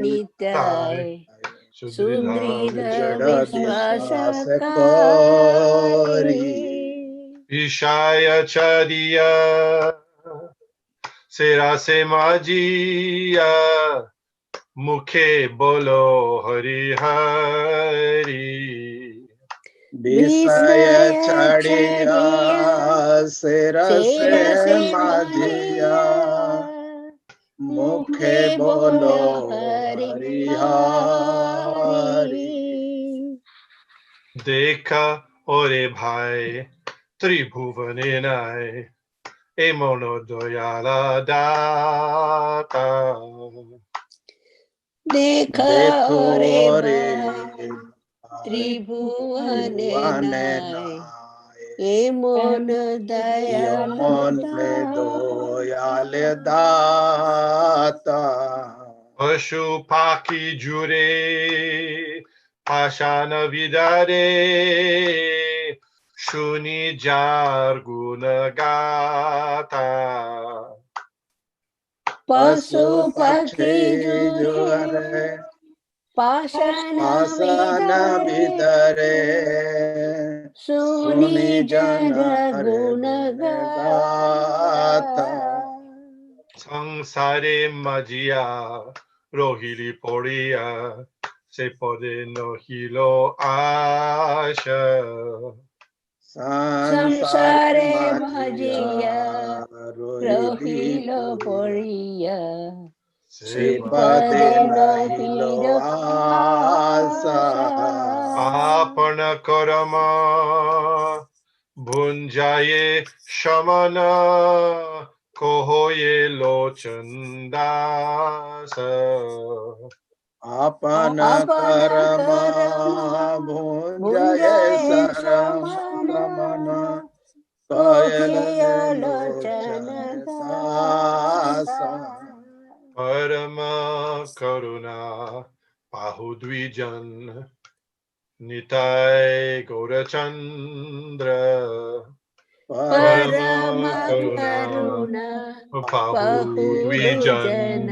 निताय सुदृढ़ विश्वास करी ईशाय चादिया सेरा से माजिया मुखे बोलो हरि हरि विषय चढ़िया सिर से माजिया मुखे बोलो हरि हरि देखा ओरे भाई त्रिभुवने नाय ए मोनो दयाला दाता देखो रे त्रिभुवन ए मन दयाल दयाल दाता पशु पाखी जुरे पाषाण विदारे शुनि जार गुण गाता पशु पक्षी जुरे पाषाण भीतरे सुनि जन गुण गाता संसारे मजिया रोहिली पोड़िया से पदे नहिलो आशा संसारे मजिया रोहिलो पोड़िया से पदे नहिलो आशा आपन कर्म भुंजाये शमन कोहोये लोचन दास आपन कर्म भुंजय शमन कोहोये लोचन दास परम करुणा पाहु द्विजन निताय गौरचंद्र परम करुणा पाहु द्विजन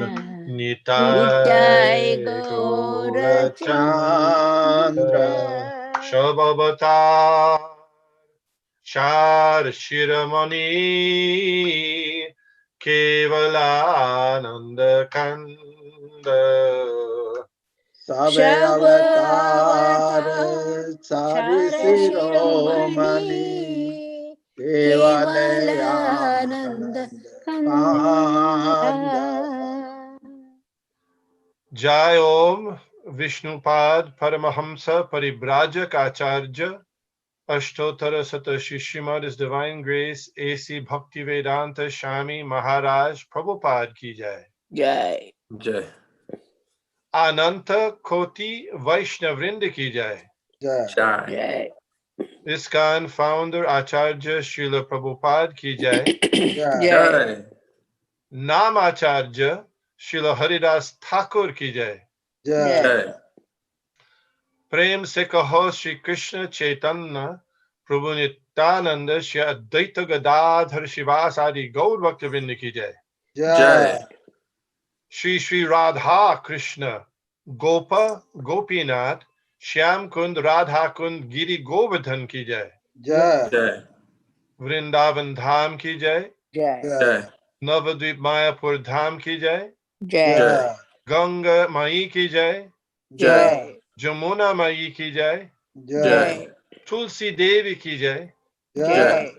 निताय गौरचंद्र शबवतार चार शिरमणि केवलानंद कंद सब अवतार चारि शिरोमणि केवल आनंद कंद जय ओम विष्णुपाद परमहंस परिव्राजक आचार्य अष्टोत्तर शत शिष्यमद His Divine Grace A.C. Bhaktivedanta Swami Maharaj Prabhupada की जय जय जय अनंत कोटि वैष्णववृंद की जय जय ISKCON founder आचार्य श्रील प्रभुपाद की जय जय नाम आचार्य श्रील हरिदास ठाकुर की जय जय प्रेम से कहो श्री कृष्ण चैतन्य प्रभु नित्यानंद श्री अद्वैत गदाधर शिवास आदि गौर भक्तवृंद की जय जय श्री श्री राधा कृष्ण गोप गोपीनाथ श्याम कुंद राधा कुंद गिरि गोवर्धन की जय जय वृंदावन धाम की जय जय नवद्वीप मायापुर धाम की जय जय गंगा माई की जय जय जमुना माई की जय जय तुलसी देवी की जय जय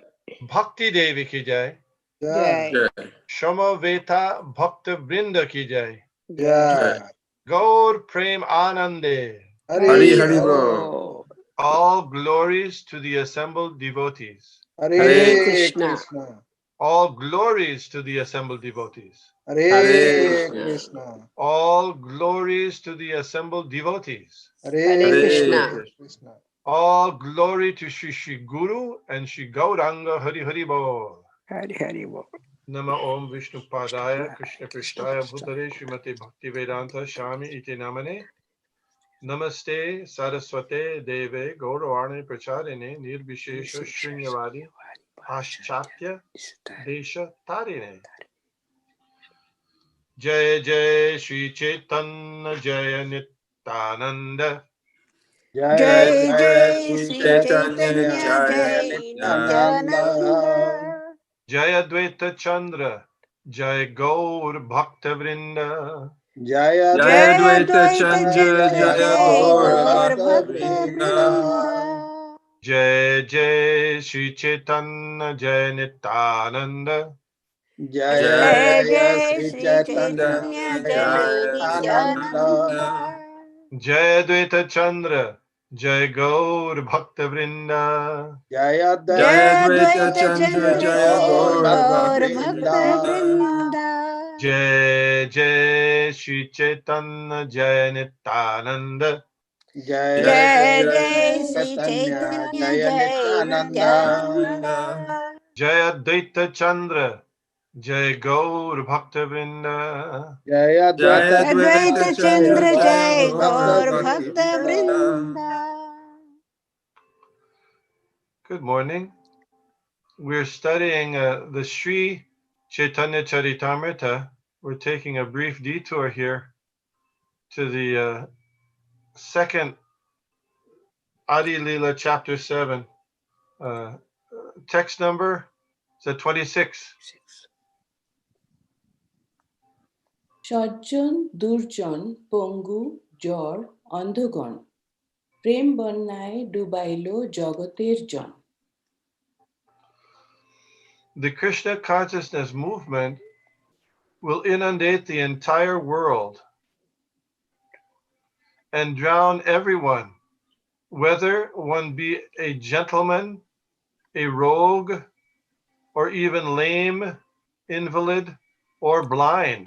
भक्ति देवी की जय जय समवेता भक्त वृंद की जय जय गौर प्रेम आनंदे हरि हरि बोल all glories to the assembled devotees Hare Krishna all glories to the assembled devotees Hare Krishna all glories to the assembled devotees Hare Krishna Krishna all glory to Shri Guru and Shri Gauranga Hari Hari Bol Hari Hari बोल Nama Om Vishnu Padaya Krishna Krishnaya Bhutale Srimate Bhaktivedanta Swami Iti Namane Namaste Saraswate Deve Gauravani Pracharine Nirvishesha Shunyavadi Paschatya Desha Tarine Jai Jai Shri Chaitanya Jaya Nityananda. Jai Jai Jai Jai Sri Sri Chaitanya Chaitanya Jaya Jai Nityananda. Nityananda. Jaya Dvaita Chandra Jai Gaur Bhakta Vrinda. Jaya Jaya Jai Dvaita Dvaita Advaita Chandra Chandra Chandra Jaya Jaya Jai Gaur Gaura Gaur Bhakta Bhakta Bhakta Vrinda. Vrinda. Vrinda. Jai Jai Shri Chaitanya Jai Nityananda. Jaya Jaya Jai Jaya Jai Sri Sri Chaitanya Chaitanya Chaitanya Jaya Jai Jaya Nityananda. Nityananda. Nityananda. Jai Dvaita Chandra Jai Gaur Bhakta Vrinda. Jaya Jaya Jai Dvaita Dvaita Advaita Chandra Chandra Chandra Jaya Jai Gaur Gaura Bhakta Gaur Bhakta Bhakta Vrinda. Vrinda. Vrinda. Jai Jai Shri Chaitanya Jai Nityananda. Jaya Jaya Jai Jaya Jaya Jai Sri Sri Chaitanya Chaitanya Jaya Jai Nityananda. Nityananda. Nityananda. Jai Dvaita Chandra Jai Gaur Bhakta Vrinda. Jaya Jaya Dvaita Dvaita Chandra Advaita Jaya Chandra Chandra Jaya Gaur Jai Bhakta Gaura Gaur Bhakta Bhakta Vrinda. Vrinda. Vrinda. Good morning. We're studying the Sri Chaitanya Charitamrita. We're taking a brief detour here to the second Adi Lila chapter 7. Text number is 26. সজ্জন দুর্জন পঙ্গু জ্বর অন্ধগণ প্রেম বন্যায় ডুবাইল জগতের জন। The Krishna consciousness movement will inundate the entire world and drown everyone, whether one be a gentleman, a rogue, or even lame, invalid, or blind.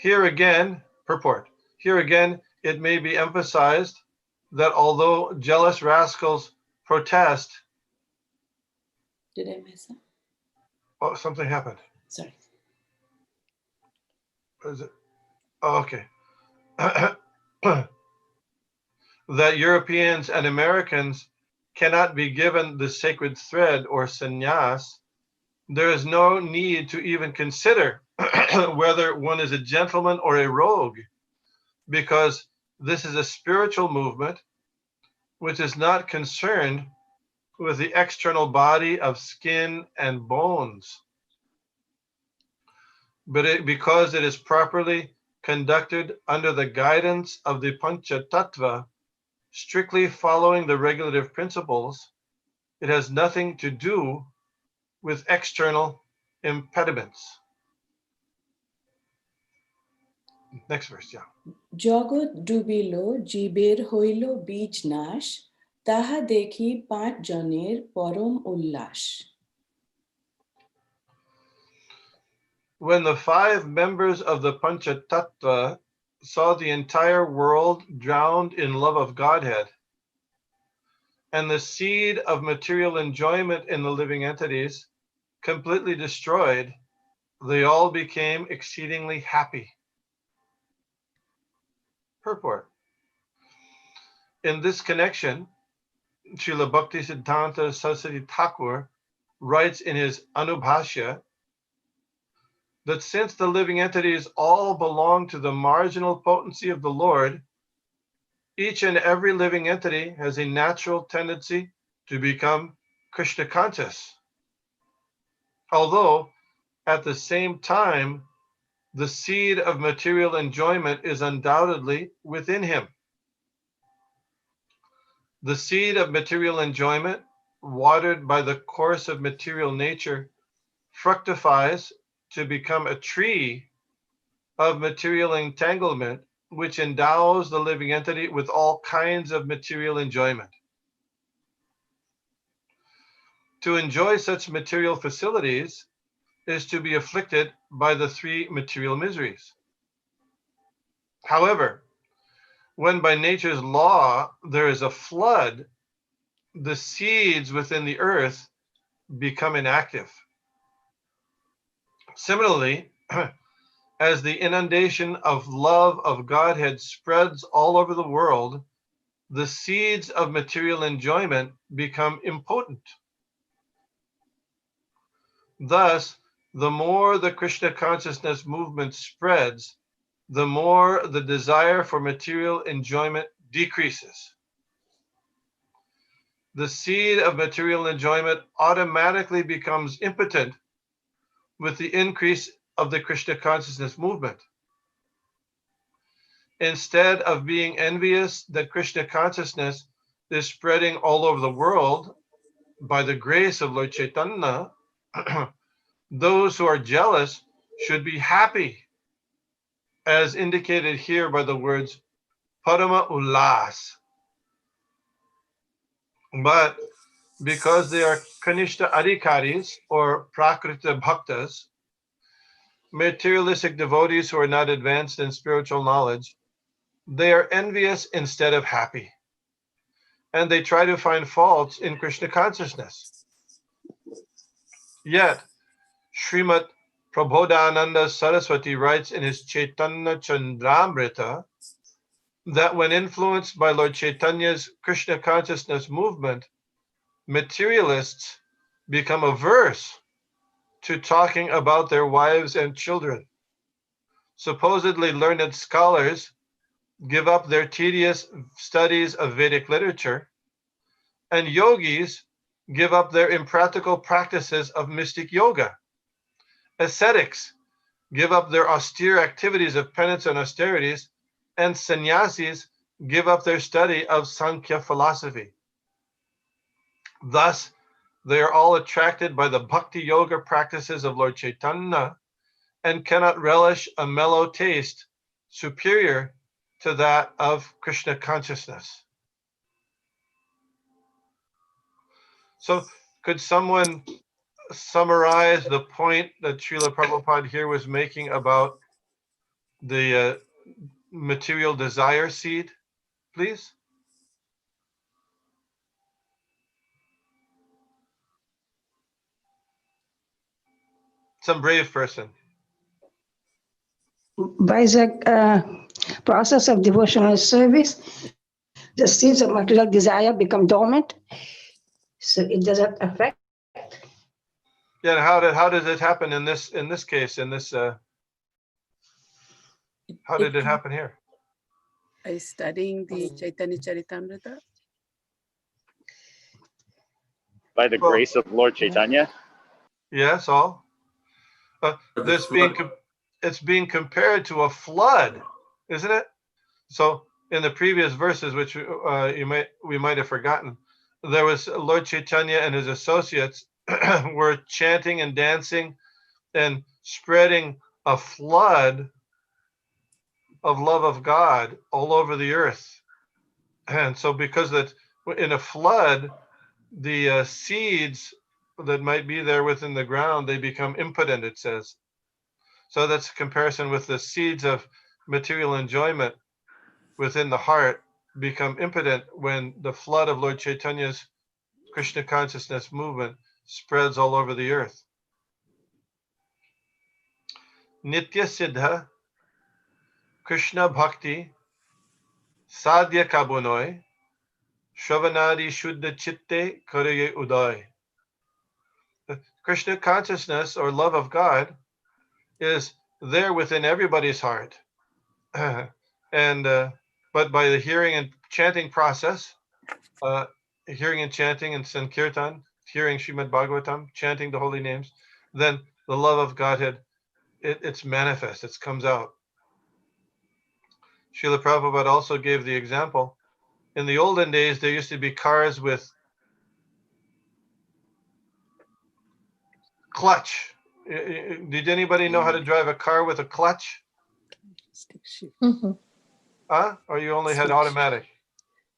Here again, purport. Here again, it may be emphasized that although jealous rascals protest, Did I mess up? oh, something happened. Sorry. Is it? Oh, okay. That Europeans and Americans cannot be given the sacred thread or sannyas, there is no need to even consider whether one is a gentleman or a rogue, because this is a spiritual movement which is not concerned with the external body of skin and bones, but because it is properly conducted under the guidance of the Pancha Tattva, strictly following the regulative principles, it has nothing to do with external impediments. Next verse, yeah. জগৎ ডুবিল জীবের হইল বীজ নাশ তাহা দেখি 5 জনের পরম উল্লাস। When the 5 members of the Pancha Tattva saw the entire world drowned in love of Godhead, and the seed of material enjoyment in the living entities completely destroyed, they all became exceedingly happy. Purport. In this connection, Srila Bhaktisiddhanta Saraswati Thakur writes in his Anubhashya that since the living entities all belong to the marginal potency of the Lord, each and every living entity has a natural tendency to become Krishna conscious. Although, at the same time, the seed of material enjoyment is undoubtedly within him. The seed of material enjoyment, watered by the course of material nature, fructifies to become a tree of material entanglement, which endows the living entity with all kinds of material enjoyment. To enjoy such material facilities is to be afflicted by the 3 material miseries. However, when by nature's law there is a flood, the seeds within the earth become inactive. Similarly, as the inundation of love of Godhead spreads all over the world, the seeds of material enjoyment become impotent. Thus, the more the Krishna consciousness movement spreads, the more the desire for material enjoyment decreases. The seed of material enjoyment automatically becomes impotent with the increase of the Krishna consciousness movement. Instead of being envious that Krishna consciousness is spreading all over the world by the grace of Lord Chaitanya, those who are jealous should be happy, as indicated here by the words Parama Ullas. But because they are Kanishta Adhikaris or Prakrita Bhaktas, materialistic devotees who are not advanced in spiritual knowledge, they are envious instead of happy. And they try to find faults in Krishna consciousness. Yet, Srimad Prabodhananda Saraswati writes in his Caitanya Chandramrita that when influenced by Lord Chaitanya's Krishna consciousness movement, materialists become averse to talking about their wives and children. Supposedly learned scholars give up their tedious studies of Vedic literature, and yogis give up their impractical practices of mystic yoga. Ascetics give up their austere activities of penance and austerities, and sannyasis give up their study of Sankhya philosophy. Thus, they are all attracted by the bhakti yoga practices of Lord Chaitanya and cannot relish a mellow taste superior to that of Krishna consciousness. So, could someone summarize the point that Srila Prabhupada here was making about the material desire seed, please? Some brave person. By the process of devotional service, the seeds of material desire become dormant, so it doesn't affect. Yeah, how does it happen in this case? How did it happen here? By studying the Caitanya Charitamrita. By the grace of Lord Chaitanya. Yes, all. It's being compared to a flood, isn't it? So in the previous verses, which we might have forgotten, there was Lord Chaitanya and his associates were chanting and dancing and spreading a flood of love of God all over the earth. And so because that in a flood, the seeds that might be there within the ground, they become impotent, it says. So that's a comparison with the seeds of material enjoyment within the heart become impotent when the flood of Lord Chaitanya's Krishna consciousness movement spreads all over the earth. Nitya Siddha Krishna Bhakti Sadhya Kabunoi Shravanadi Shuddha Chitte Karaye Uday. Krishna consciousness or love of God is there within everybody's heart. And but by the hearing and chanting process, hearing and chanting and Sankirtan, hearing Srimad Bhagavatam, chanting the holy names, then the love of Godhead, it's manifest, it comes out. Srila Prabhupada also gave the example. In the olden days, there used to be cars with clutch. Did anybody know how to drive a car with a clutch? Stick shift. Huh? Or you only had automatic?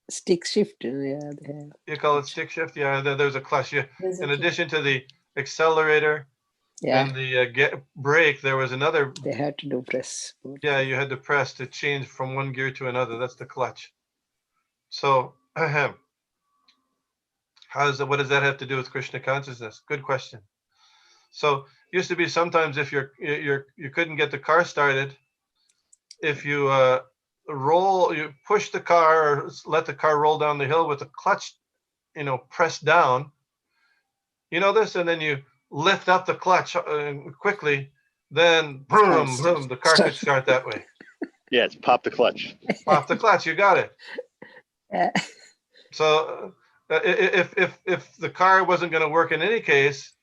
Stick shift, yeah, they have. You call it stick shift? Yeah, there's a clutch. Yeah. There's a In clutch. addition to the accelerator Yeah, and the brake, there was another. they had to do press. Yeah, you had to press to change from one gear to another. That's the clutch. So, what does that have to do with Krishna consciousness? Good question. So, used to be sometimes if you couldn't get the car started, if you you push the car or let the car roll down the hill with the clutch, pressed down. You know this, and then you lift up the clutch quickly, then boom, boom, the car could start that way. Yeah, it's pop the clutch. Pop the clutch, you got it. Yeah. So if the car wasn't going to work in any case,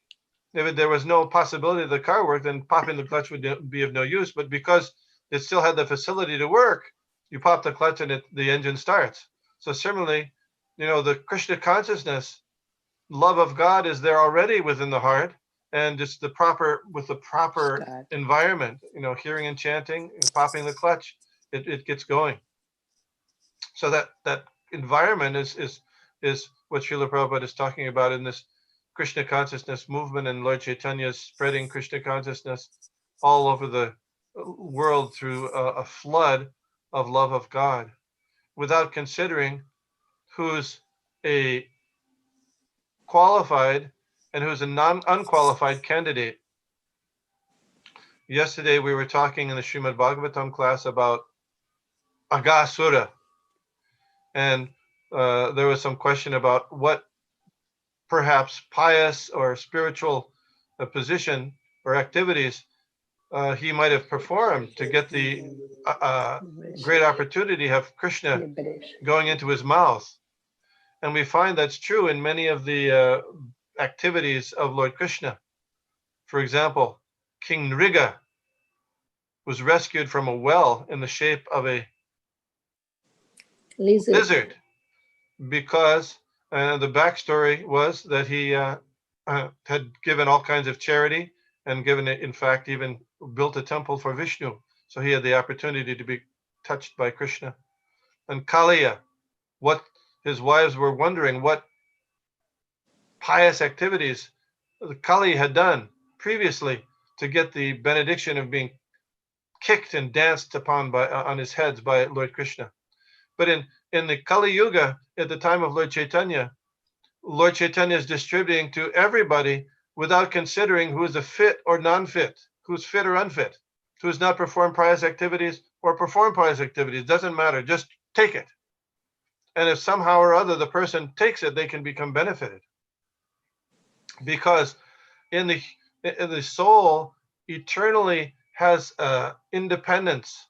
if there was no possibility the car worked, then popping the clutch would be of no use. But because it still had the facility to work, you pop the clutch and the engine starts. So similarly, the Krishna consciousness, love of God is there already within the heart, and just with the proper Start. environment, hearing and chanting and popping the clutch, it gets going. So that environment is what Srila Prabhupada is talking about in this Krishna consciousness movement, and Lord Chaitanya is spreading Krishna consciousness all over the world through a flood of love of God, without considering who's a qualified and who's a unqualified candidate. Yesterday we were talking in the Srimad Bhagavatam class about Aghasura, and there was some question about what perhaps pious or spiritual position or activities he might have performed to get the great opportunity of Krishna going into his mouth. And we find that's true in many of the activities of Lord Krishna. For example, King Nriga was rescued from a well in the shape of a lizard, because the backstory was that he had given all kinds of charity, and given it, in fact, even built a temple for Vishnu. So he had the opportunity to be touched by Krishna. And Kaliya, what his wives were wondering, what pious activities Kali had done previously to get the benediction of being kicked and danced upon on his heads by Lord Krishna. But in the Kali Yuga, at the time of Lord Chaitanya is distributing to everybody without considering who is a fit or non-fit, who's fit or unfit, who's not performed pious activities or performed pious activities. Doesn't matter. Just take it. And if somehow or other the person takes it, they can become benefited. Because in the soul eternally has independence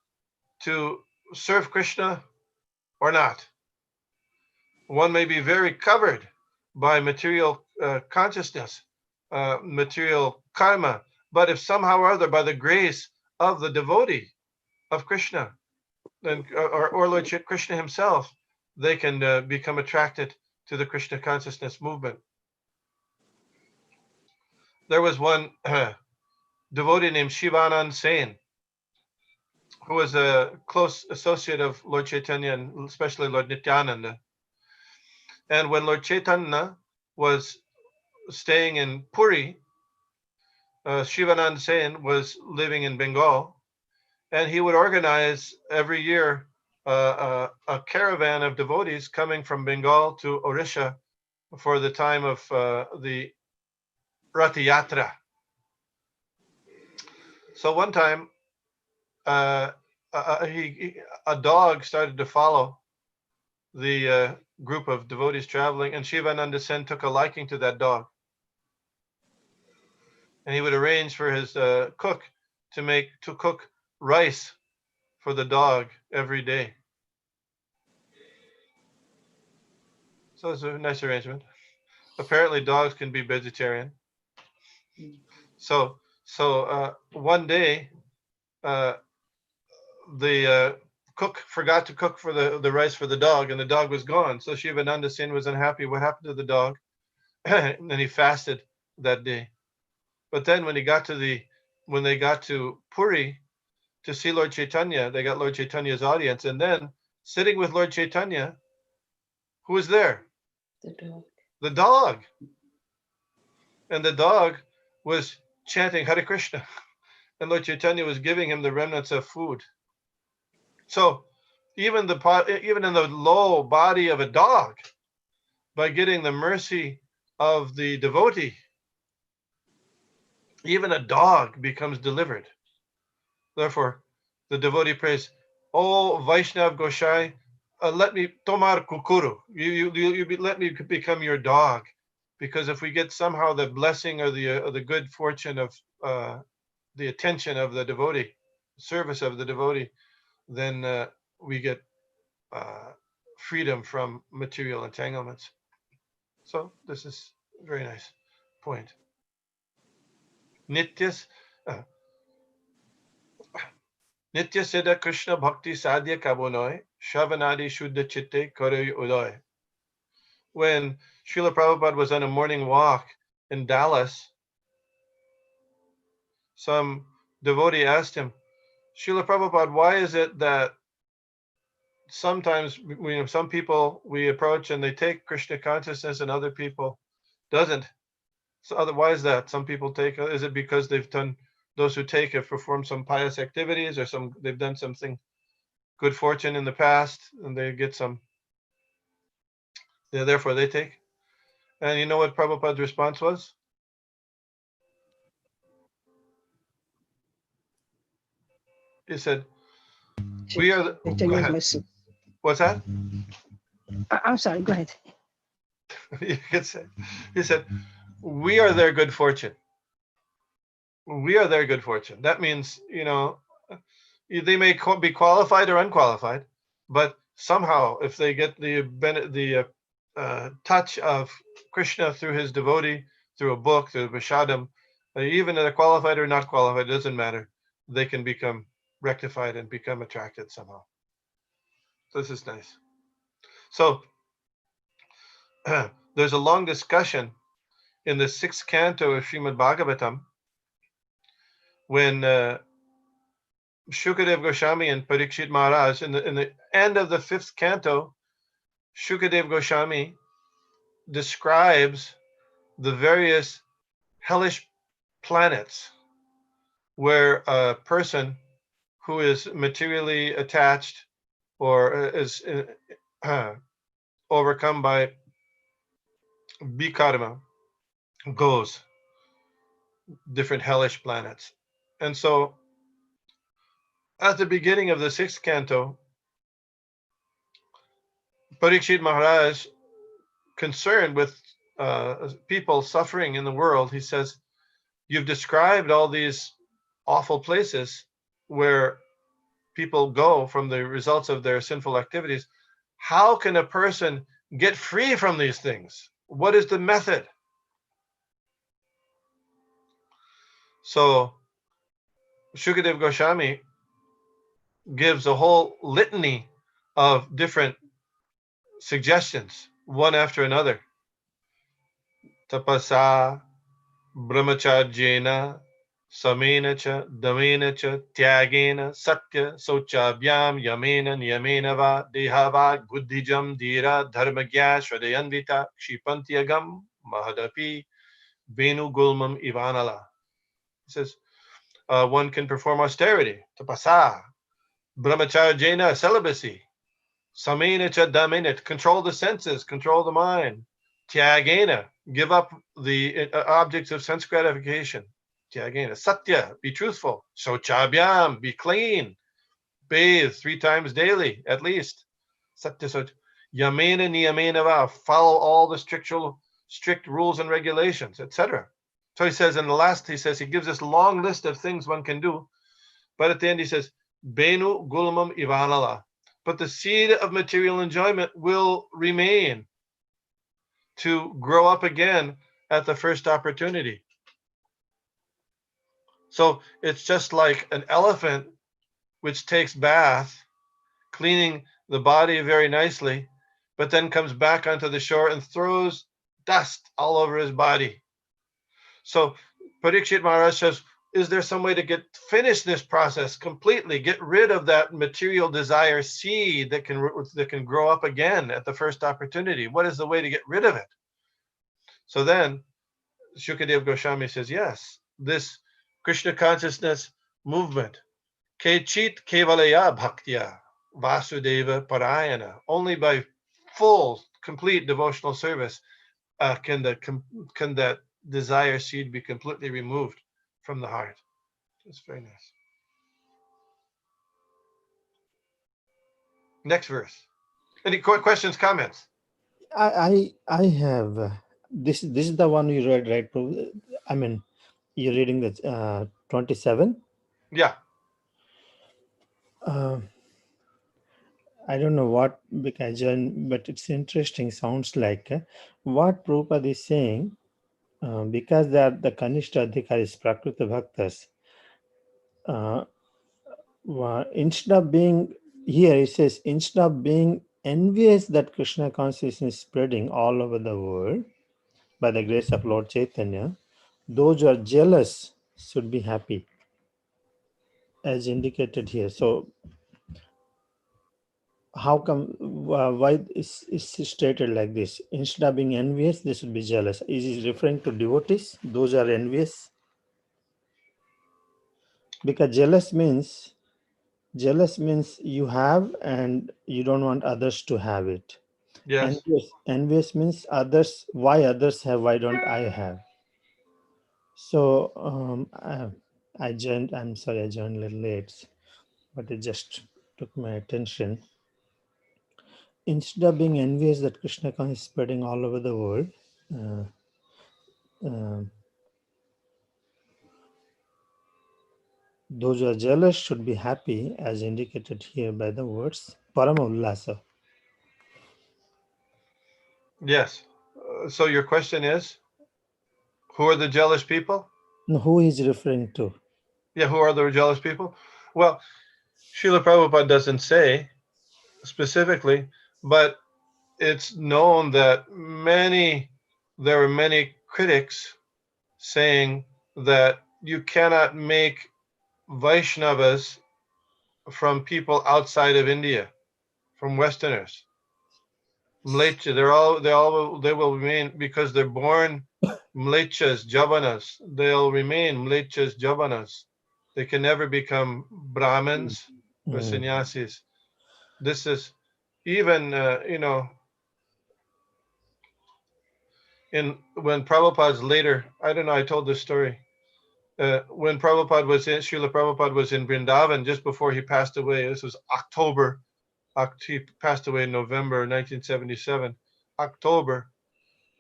to serve Krishna or not. One may be very covered by material consciousness, material karma, but if somehow or other, by the grace of the devotee of Krishna, or Lord Krishna himself, they can become attracted to the Krishna consciousness movement. There was one devotee named Shivanand Sen, who was a close associate of Lord Chaitanya, and especially Lord Nityananda. And when Lord Chaitanya was staying in Puri, Shivanand Sen was living in Bengal, and he would organize every year a caravan of devotees coming from Bengal to Orissa for the time of the Rath Yatra. So one time, a dog started to follow the group of devotees traveling, and Shivananda Sen took a liking to that dog. And he would arrange for his cook to cook rice for the dog every day. So it's a nice arrangement. Apparently dogs can be vegetarian. So one day the cook forgot to cook for the rice for the dog, and the dog was gone. So Shivananda Sen was unhappy. What happened to the dog? And then he fasted that day. But then when they got to Puri to see Lord Chaitanya, they got Lord Chaitanya's audience, and then sitting with Lord Chaitanya, who was there? The dog. And the dog was chanting Hare Krishna, and Lord Chaitanya was giving him the remnants of food. So even in the low body of a dog, by getting the mercy of the devotee, even a dog becomes delivered. Therefore, the devotee prays, "Oh Vaishnav Goshai, let me tomar kukuru. You let me become your dog, Because if we get somehow the blessing or the good fortune of the attention of the devotee, service of the devotee, then we get freedom from material entanglements. So this is a very nice point. Nityas Nitya Siddha Krishna Bhakti Sadhya Kabunoi Shavanadi Shuddha Chitte Karoy Udoy. When Srila Prabhupada was on a morning walk in Dallas, some devotee asked him, Srila Prabhupada, why is it that sometimes some people we approach and they take Krishna consciousness and other people doesn't? So why is that? Some people take, is it because those who take have performed some pious activities, or they've done something good fortune in the past and they get therefore they take? And you know what Prabhupada's response was? He said, we are go Chaitanya's ahead. mercy. What's that? I'm sorry, go ahead. You could say. He said, we are their good fortune. We are their good fortune. That means, they may be qualified or unqualified, but somehow if they get the touch of Krishna through his devotee, through a book, through Vishadam, even if they're qualified or not qualified, it doesn't matter. They can become rectified and become attracted somehow. So this is nice. So there's a long discussion in the 6th canto of Srimad Bhagavatam when Shukadev Goswami and Parikshit Maharaj, in the end of the 5th canto, Shukadev Goswami describes the various hellish planets where a person who is materially attached or is overcome by bikarma goes, different hellish planets. And so at the beginning of the 6th canto, Parikshit Maharaj, concerned with people suffering in the world, he says, you've described all these awful places where people go from the results of their sinful activities. How can a person get free from these things? What is the method? So Shukadev Goswami gives a whole litany of different suggestions, one after another. Tapasa, brahmacharjena, samena cha, damena cha, tyagena, satya, sochabyam, yamena, niyamena va, dehava, buddhijam, dhira, dharmagya, shradeyanvita, kshipantyagam, mahadapi, venu gulmam ivanala. He says, one can perform austerity, tapasa, brahmacharjena, celibacy, samena cha damena, control the senses, control the mind, tyagena, give up the objects of sense gratification, tyagena, satya, be truthful, sochabyam, be clean, bathe 3 times daily at least, satya soch, yamena niyamena va, follow all the strict rules and regulations, etc. So he says in the last, he gives this long list of things one can do, but at the end he says, Benu gulmam ivanala. But the seed of material enjoyment will remain to grow up again at the first opportunity. So it's just like an elephant which takes bath, cleaning the body very nicely, but then comes back onto the shore and throws dust all over his body. So Parikshit Maharaj says, is there some way to finish this process completely, get rid of that material desire seed that can grow up again at the first opportunity? What is the way to get rid of it? So then Shukadev Goswami says, yes, this Krishna consciousness movement, Kechit Kevalaya Bhaktya Vasudeva Parayana, only by full, complete devotional service can that desire seed be completely removed from the heart. It's very nice. Next verse. Any questions, comments? I have this is the one you read, right, Prabhu? I mean, you're reading the 27. Yeah. I don't know what Bikajan, but it's interesting. Sounds like what Prabhupada is saying, because they are the Kanishta Adhikaris, Prakrita Bhaktas. Instead of being here, it says instead of being envious that Krishna consciousness is spreading all over the world by the grace of Lord Chaitanya, those who are jealous should be happy, as indicated here. So, how come? Why is stated like this? Instead of being envious, they should be jealous. Is it referring to devotees? Those are envious, because jealous means you have and you don't want others to have it. Yes. Envious means others. Why others have? Why don't I have? So I joined. I'm sorry, I joined a little late, but it just took my attention. Instead of being envious that Krishna consciousness is spreading all over the world, uh, those who are jealous should be happy, as indicated here by the words Parama Ullasa. Yes. So your question is, who are the jealous people? Now, who is referring to? Yeah, who are the jealous people? Well, Srila Prabhupada doesn't say specifically, but it's known that there are many critics saying that you cannot make Vaishnavas from people outside of India, from Westerners. Mlecha, they will remain, because they're born Mlechas, Javanas. They'll remain Mlechas, Javanas. They can never become Brahmins or sannyasis. This is even, when Prabhupada's later, I don't know, I told this story. When Srila Prabhupada was in Vrindavan just before he passed away, this was October, he passed away in November 1977, October,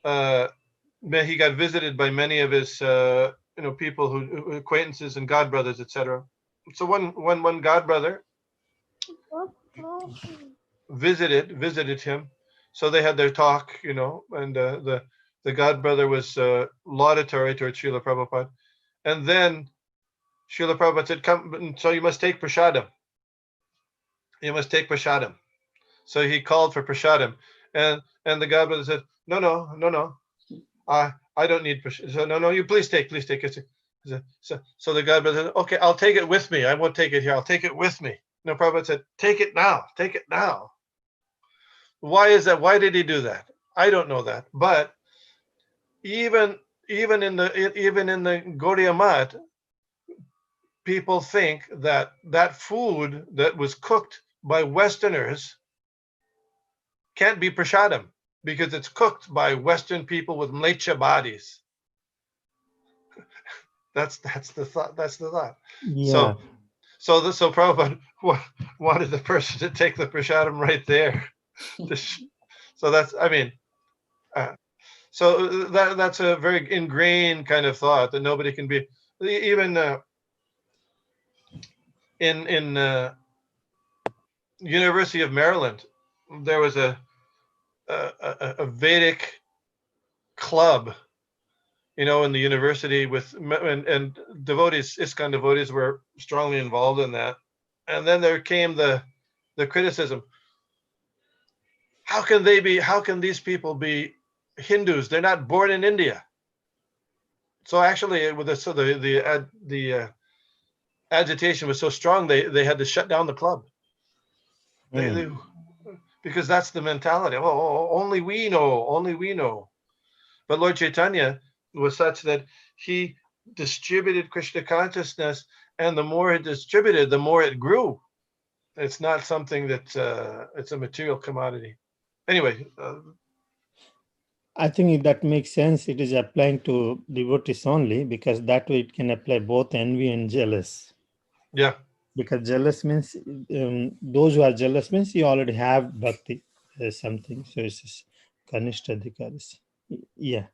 he got visited by many of his, people who acquaintances and godbrothers, etc. So one godbrother visited him. So they had their talk, and the godbrother was laudatory towards Srila Prabhupada. And then Srila Prabhupada said, "Come, so you must take prasadam. You must take prasadam." So he called for prasadam, and the godbrother said, "No. I don't need prasadam." So no, you please take. So the godbrother said, "Okay, I'll take it with me. I won't take it here. I'll take it with me." No, Prabhupada said, "Take it now. Take it now." Why is that? Why did he do that? I don't know that. But even in the Gaudiya Math, people think that food that was cooked by Westerners can't be prasadam because it's cooked by Western people with mlecha bodies. That's the thought. That's the thought. Yeah. So Prabhupada wanted the person to take the prasadam right there. So that's, so that's a very ingrained kind of thought that nobody can be, even in University of Maryland, there was a Vedic club, in the university and devotees, ISKCON devotees were strongly involved in that. And then there came the criticism. How can these people be Hindus? They're not born in India. So actually, the agitation was so strong, they had to shut down the club. Because that's the mentality. Oh, only we know. But Lord Chaitanya was such that he distributed Krishna consciousness, and the more it distributed, the more it grew. It's not something that it's a material commodity. Anyway. I think that makes sense. It is applying to devotees only, because that way it can apply both envy and jealous. Yeah. Because jealous means, those who are jealous means you already have bhakti, something. So it's just Kanishta Adhikaris. Yeah.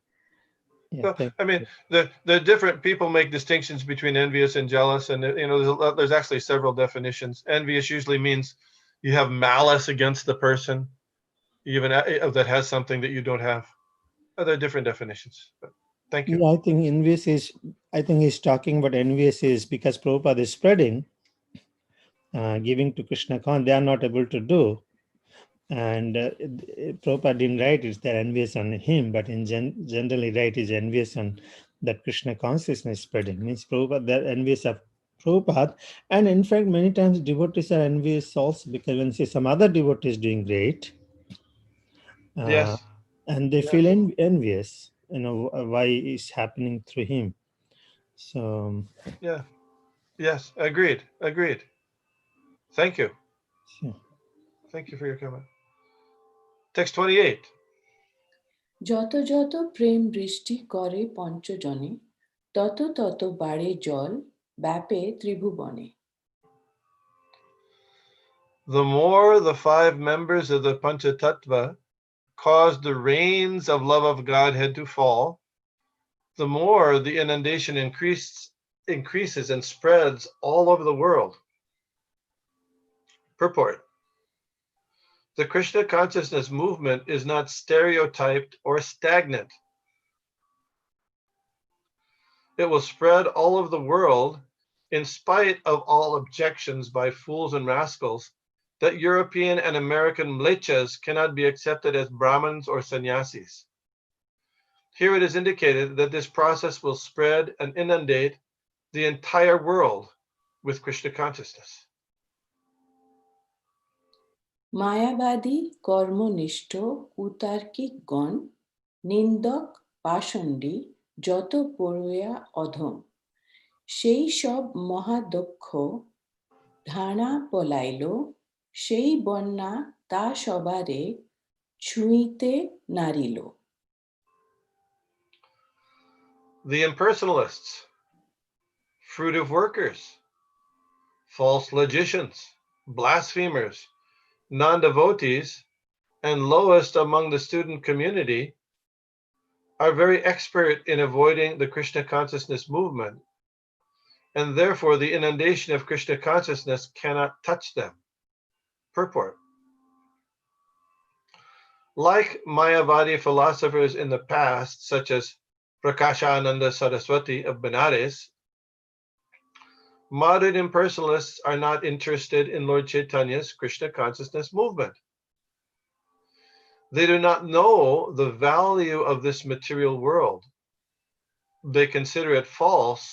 Yeah, Well, thank I mean, you. the different people make distinctions between envious and jealous, and there's actually several definitions. Envious usually means you have malice against the person, even that has something that you don't have. There are different definitions. But thank you. Yeah, I think he's talking about envious is because Prabhupada is spreading, giving to Krishna Khan, they are not able to do. And Prabhupada didn't write it's they're envious on him, but in generally write is envious on that Krishna consciousness spreading. Means Prabhupada, they're envious of Prabhupada. And in fact, many times devotees are envious also because when see some other devotee is doing great, Yes. and they feel envious, why is happening through him. So, Yeah. Yes. Agreed. Agreed. Thank you. yeah. Thank you for your comment. Text 28. যত যত প্রেম বৃষ্টি করে পঞ্চজনে তত তত বাড়ে জল ব্যাপে ত্রিভুবনে। The more the five members of the Panchatattva cause the rains of love of Godhead to fall, the more the inundation increases and spreads all over the world. Purport. The Krishna consciousness movement is not stereotyped or stagnant. It will spread all over the world in spite of all objections by fools and rascals that European and American mlechas cannot be accepted as Brahmins or sannyasis. Here it is indicated that this process will spread and inundate the entire world with Krishna consciousness. মায়াবাদী কর্মনিষ্ঠ কুতার্কিক গণ নিন্দক পাষণ্ডী যত পড়ুয়া অধম সেই সব মহাদক্ষ ধানা পলাইল সেই বন্যা তা সবারে ছুঁইতে নারিল। The impersonalists, fruitive workers, false logicians, blasphemers, non-devotees, and lowest among the student community are very expert in avoiding the Krishna consciousness movement, and therefore the inundation of Krishna consciousness cannot touch them. Purport. Like Mayavadi philosophers in the past, such as Prakashananda Saraswati of Benares, modern impersonalists are not interested in Lord Chaitanya's Krishna consciousness movement. They do not know the value of this material world. They consider it false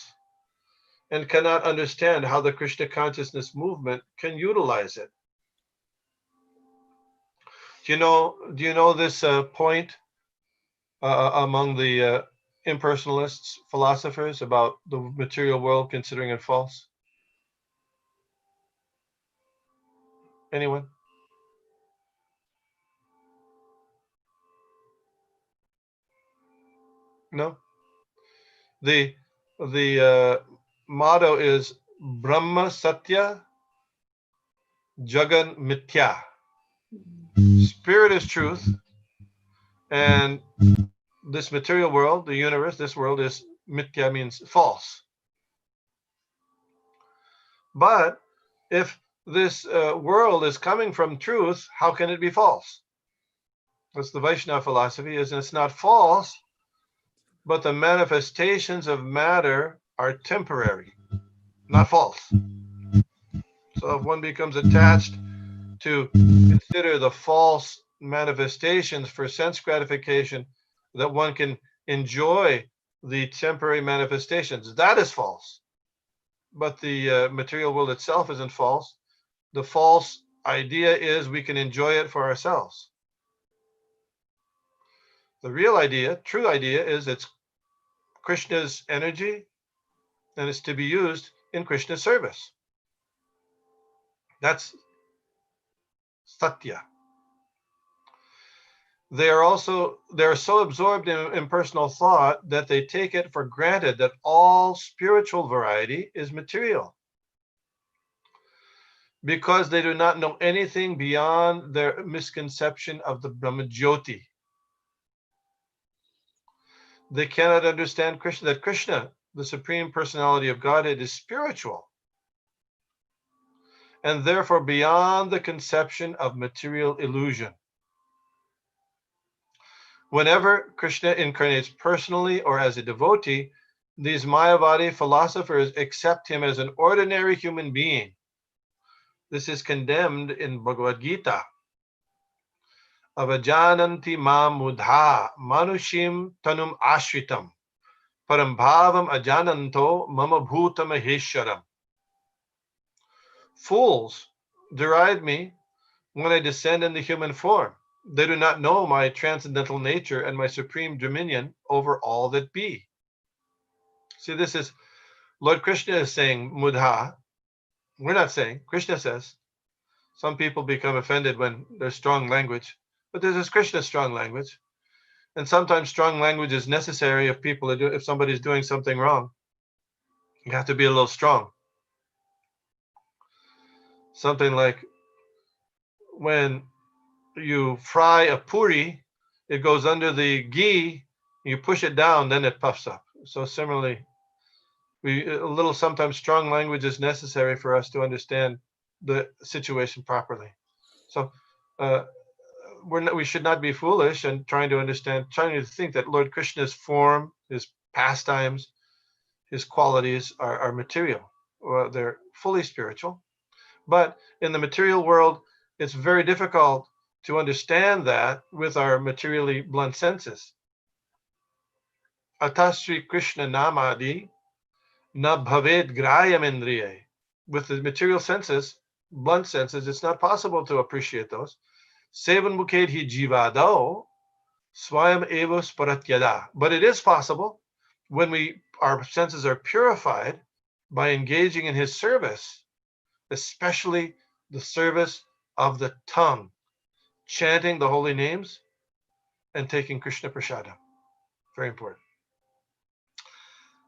and cannot understand how the Krishna consciousness movement can utilize it. Do you know this point among the impersonalists, philosophers, about the material world considering it false? Anyone? No? The motto is Brahma Satya Jagan Mithya. Spirit is truth, and this material world, the universe, this world is Mithya, means false. But if this world is coming from truth, how can it be false? That's the Vaishnava philosophy, is it's not false, but the manifestations of matter are temporary, not false. So if one becomes attached to consider the false manifestations for sense gratification, that one can enjoy the temporary manifestations, that is false. But the material world itself isn't false. The false idea is we can enjoy it for ourselves. The real idea, true idea, is it's Krishna's energy and it's to be used in Krishna's service. That's Satya. They are so absorbed in impersonal thought that they take it for granted that all spiritual variety is material, because they do not know anything beyond their misconception of the Brahma Jyoti. They cannot understand Krishna, that Krishna, the Supreme Personality of Godhead, is spiritual and therefore beyond the conception of material illusion. Whenever Krishna incarnates personally or as a devotee, these Mayavadi philosophers accept him as an ordinary human being. This is condemned in Bhagavad Gita. Avajananti ma mudha manushim tanum ashritam parambhavam ajananto mama bhuta mahesharam. Fools deride me when I descend in the human form. They do not know my transcendental nature and my supreme dominion over all that be. See, this is Lord Krishna is saying mudha. We're not saying. Krishna says. Some people become offended when there's strong language, but this is Krishna's strong language. And sometimes strong language is necessary if people are if somebody's doing something wrong. You have to be a little strong. Something like when you fry a puri, it goes under the ghee, you push it down, then it puffs up. So similarly, sometimes strong language is necessary for us to understand the situation properly. So we should not be foolish and trying to think that Lord Krishna's form, his pastimes, his qualities are material. Well, they're fully spiritual. But in the material world, it's very difficult to understand that with our materially blunt senses. Atasri Krishna namadi na bhaved grayam indriye. With the material senses, blunt senses, it's not possible to appreciate those. Sevan mukhed hi jivado swayam eva sparatyada. But it is possible when our senses are purified by engaging in his service, especially the service of the tongue, chanting the holy names and taking Krishna Prasada. Very important.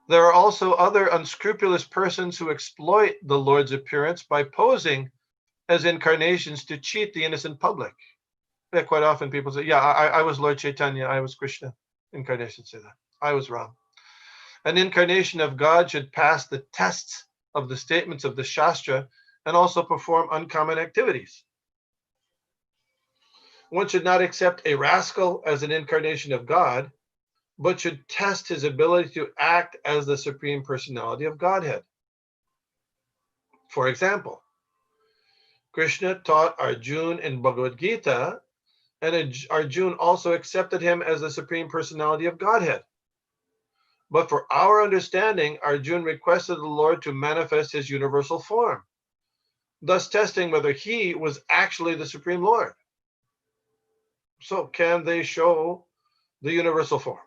There are also other unscrupulous persons who exploit the Lord's appearance by posing as incarnations to cheat the innocent public. Yeah, quite often people say, yeah, I was Lord Caitanya, I was Krishna. Incarnations say that. I was wrong. An incarnation of God should pass the tests of the statements of the Shastra and also perform uncommon activities. One should not accept a rascal as an incarnation of God, but should test his ability to act as the Supreme Personality of Godhead. For example, Krishna taught Arjuna in Bhagavad Gita, and Arjuna also accepted him as the Supreme Personality of Godhead. But for our understanding, Arjuna requested the Lord to manifest his universal form, thus testing whether he was actually the Supreme Lord. So can they show the universal form?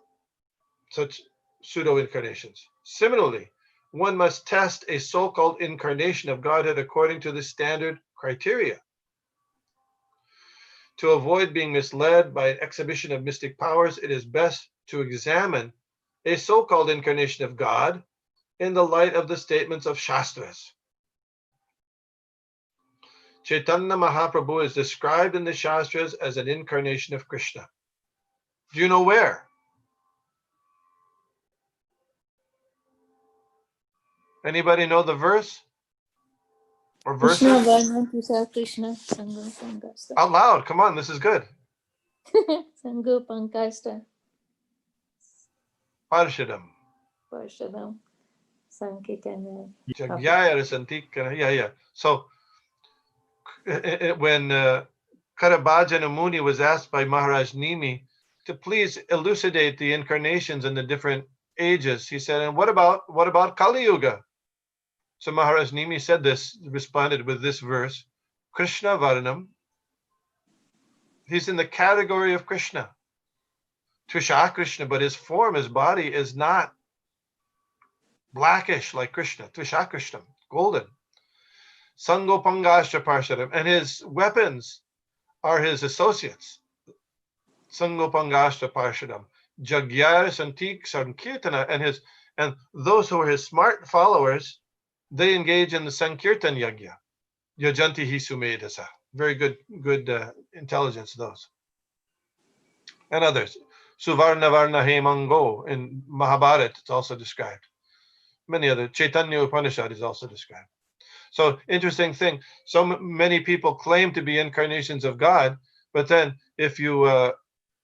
Such pseudo-incarnations. Similarly, one must test a so-called incarnation of Godhead according to the standard criteria. To avoid being misled by an exhibition of mystic powers, it is best to examine a so-called incarnation of God in the light of the statements of Shastras. Chaitanya Mahaprabhu is described in the Shastras as an incarnation of Krishna. Do you know where? Anybody know the verse? Or verses? Krishna Varna Tusa Krishna Sangha Pankasta. Out loud, come on, this is good. Sangha Pankasta. Parshadam. Parshadam. Sankitanya. Jagyaya Rasantikana. Yeah. So when Karabhajana Muni was asked by Maharaj Nimi to please elucidate the incarnations in the different ages, he said, and what about Kali Yuga? So Maharaj Nimi responded with this verse, Krishna Varnam. He's in the category of Krishna. Tvisha Krishna, but his form, his body is not blackish like Krishna. Tvisha Krishna, golden. Sangopangashta Parshadam, and his weapons are his associates. Sangopangashta Parshadam. Jagyar Santik Sankirtana, and those who are his smart followers, they engage in the Sankirtan Yagya. Yajanti Hisumedasa. Very good intelligence, those. And others. Suvarna Varna Hemango in Mahabharata, it's also described. Many other, Caitanya Upanishad is also described. So interesting thing, so many people claim to be incarnations of God, but then if you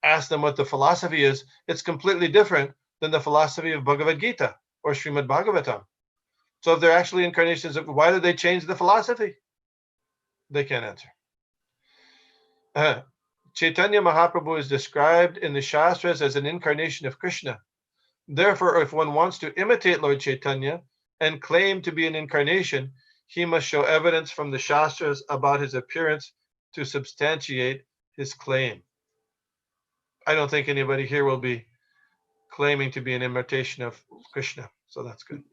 ask them what the philosophy is, it's completely different than the philosophy of Bhagavad Gita or Srimad Bhagavatam. So if they're actually incarnations of, why did they change the philosophy? They can't answer. Chaitanya Mahaprabhu is described in the Shastras as an incarnation of Krishna. Therefore, if one wants to imitate Lord Chaitanya and claim to be an incarnation, he must show evidence from the Shastras about his appearance to substantiate his claim. I don't think anybody here will be claiming to be an imitation of Krishna, so that's good.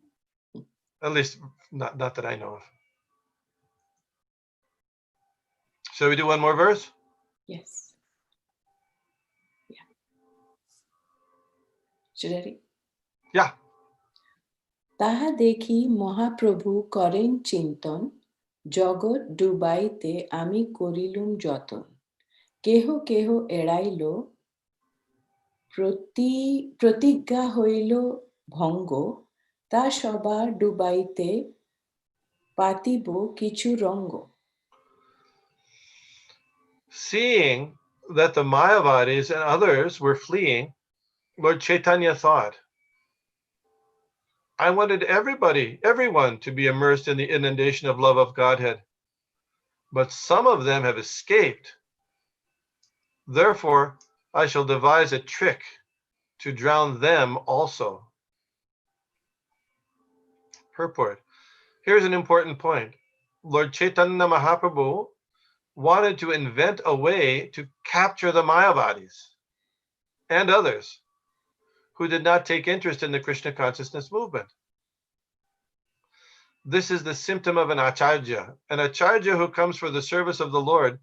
At least not that I know of. Shall we do one more verse? Yes. Yeah. Should I read? Yeah. তাহা দেখি মহাপ্রভু করেন চিন্তন, জগৎ ডুবাইতে আমি করিলুম যতন, কেহ কেহ এড়াইল, প্রতিজ্ঞা হইল ভঙ্গ, তা সবার ডুবাইতে পাতিব কিছু রঙ্গ. Seeing that the Mayavadis and others were fleeing, Lord Chaitanya thought, I wanted everyone to be immersed in the inundation of love of Godhead, but some of them have escaped. Therefore, I shall devise a trick to drown them also. Purport. Here's an important point. Lord Chaitanya Mahaprabhu wanted to invent a way to capture the Mayavadis and others who did not take interest in the Krishna consciousness movement. This is the symptom of an acharya. An acharya who comes for the service of the Lord